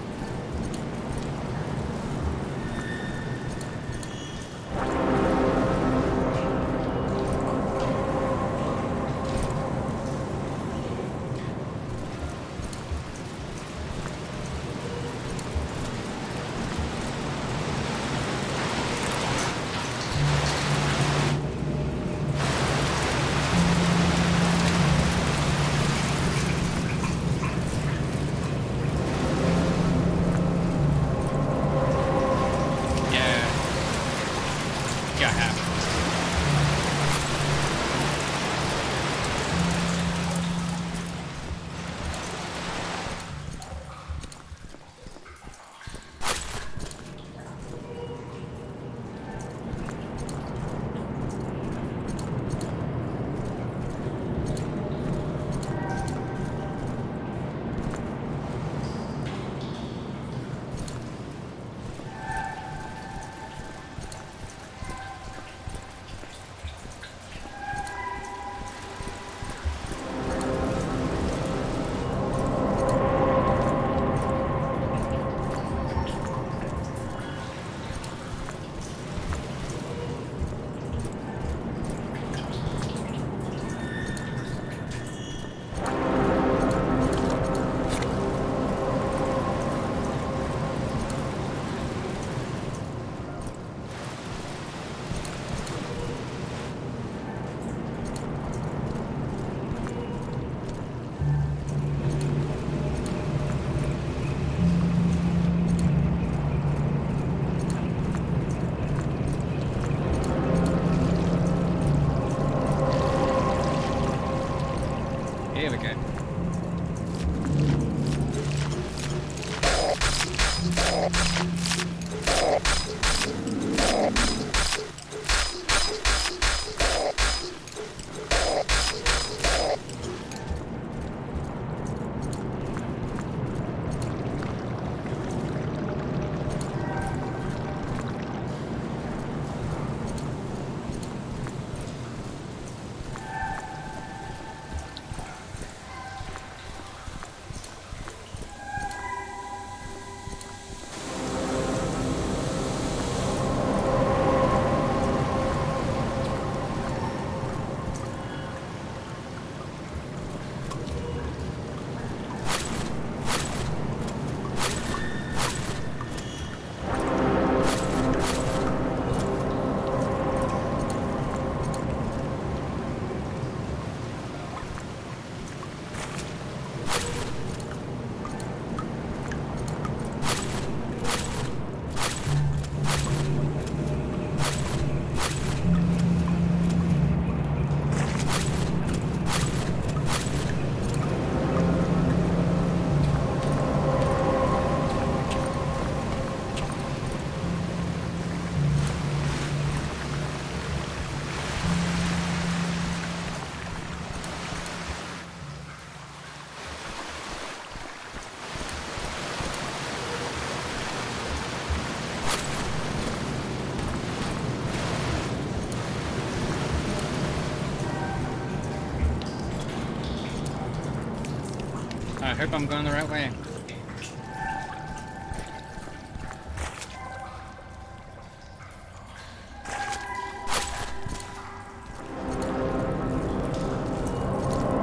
hope I'm going the right way.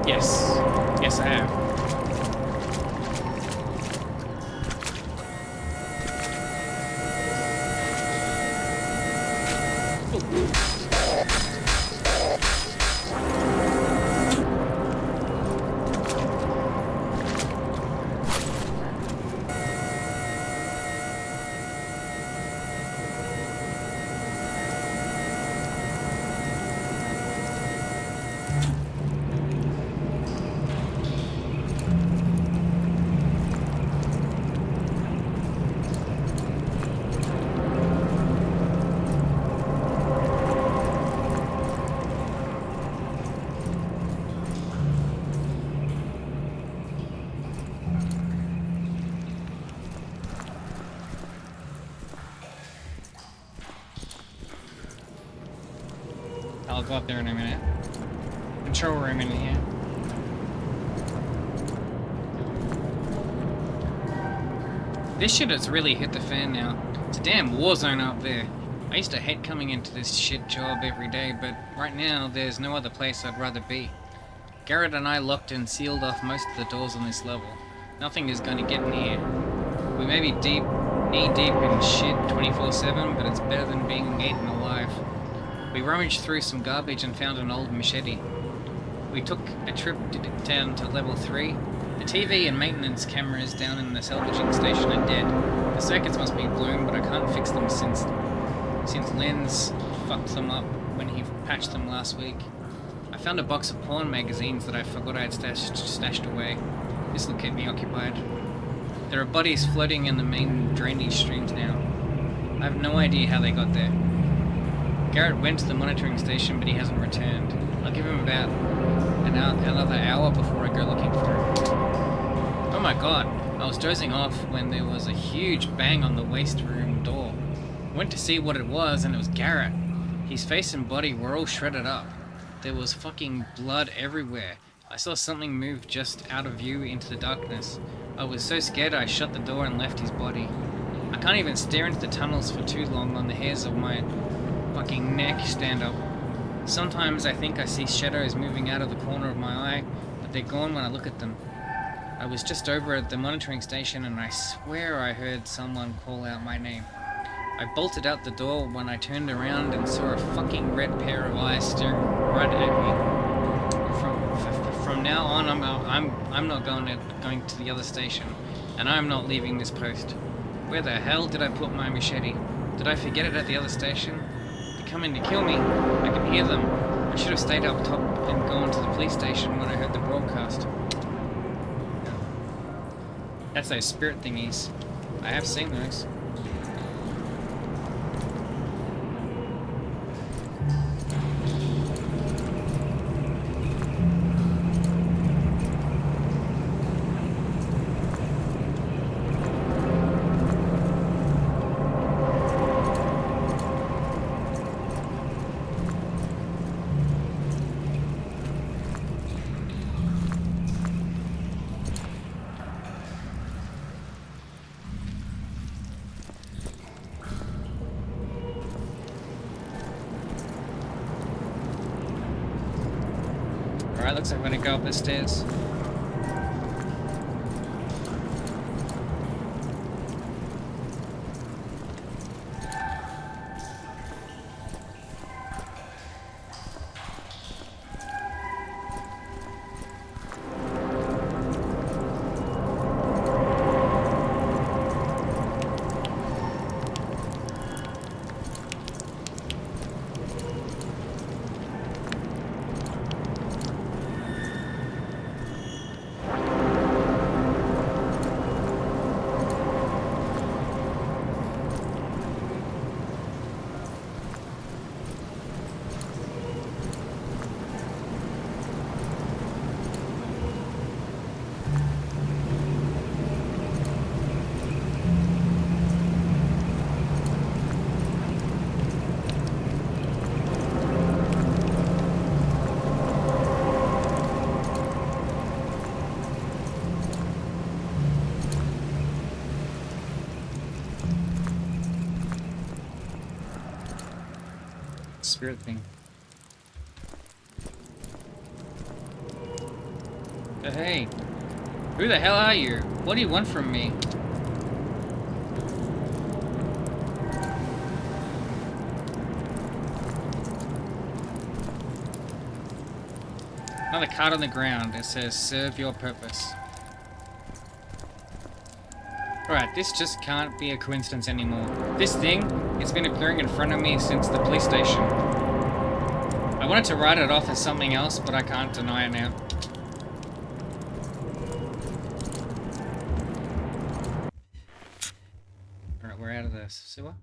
Yes. Yes, I have. I'll go up there in a minute. Control room in here. This shit has really hit the fan now. It's a damn war zone up there. I used to hate coming into this shit job every day, but right now there's no other place I'd rather be. Garrett and I locked and sealed off most of the doors on this level. Nothing is going to get in here. We may be knee-deep in shit 24/7, but it's better than being eaten alive. We rummaged through some garbage and found an old machete. We took a trip down to level 3. The TV and maintenance cameras down in the salvaging station are dead. The circuits must be blown, but I can't fix them since Lenz fucked them up when he patched them last week. I found a box of porn magazines that I forgot I had stashed away. This will keep me occupied. There are bodies floating in the main drainage streams now. I have no idea how they got there. Garrett went to the monitoring station, but he hasn't returned. I'll give him about another hour before I go looking for him. Oh my god, I was dozing off when there was a huge bang on the waste room door. I went to see what it was, and it was Garrett. His face and body were all shredded up. There was fucking blood everywhere. I saw something move just out of view into the darkness. I was so scared I shut the door and left his body. I can't even stare into the tunnels for too long on the hairs of my fucking neck stand up. Sometimes I think I see shadows moving out of the corner of my eye, but they're gone when I look at them. I was just over at the monitoring station and I swear I heard someone call out my name. I bolted out the door when I turned around and saw a fucking red pair of eyes staring right at me. From now on, I'm not going to the other station, and I'm not leaving this post. Where the hell did I put my machete? Did I forget it at the other station? They're coming to kill me. I can hear them. I should have stayed up top and gone to the police station when I heard the broadcast. That's those spirit thingies. I have seen those. Alright, looks like I'm gonna go up the stairs. spirit thing. But hey, who the hell are you? What do you want from me? Another card on the ground. It says, serve your purpose. Alright, this just can't be a coincidence anymore. This thing, it's been appearing in front of me since the police station. I wanted to write it off as something else, but I can't deny it now. Alright, we're out of the sewer.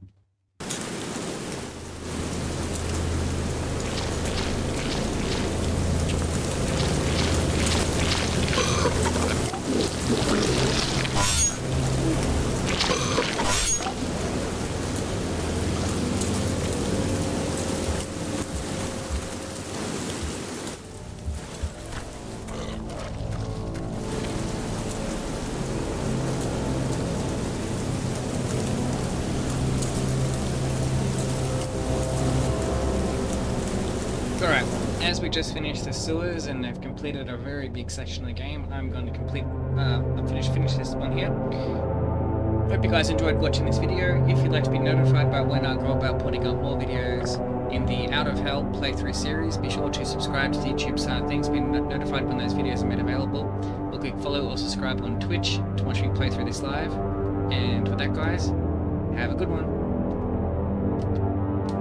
Alright, as we just finished the sewers and they've completed a very big section of the game, I'm going to finish this one here. Hope you guys enjoyed watching this video. If you'd like to be notified by when I go about putting up more videos in the Out of Hell playthrough series, be sure to subscribe to the YouTube side of things, be notified when those videos are made available. Or click follow or subscribe on Twitch to watch me play through this live. And with that guys, have a good one.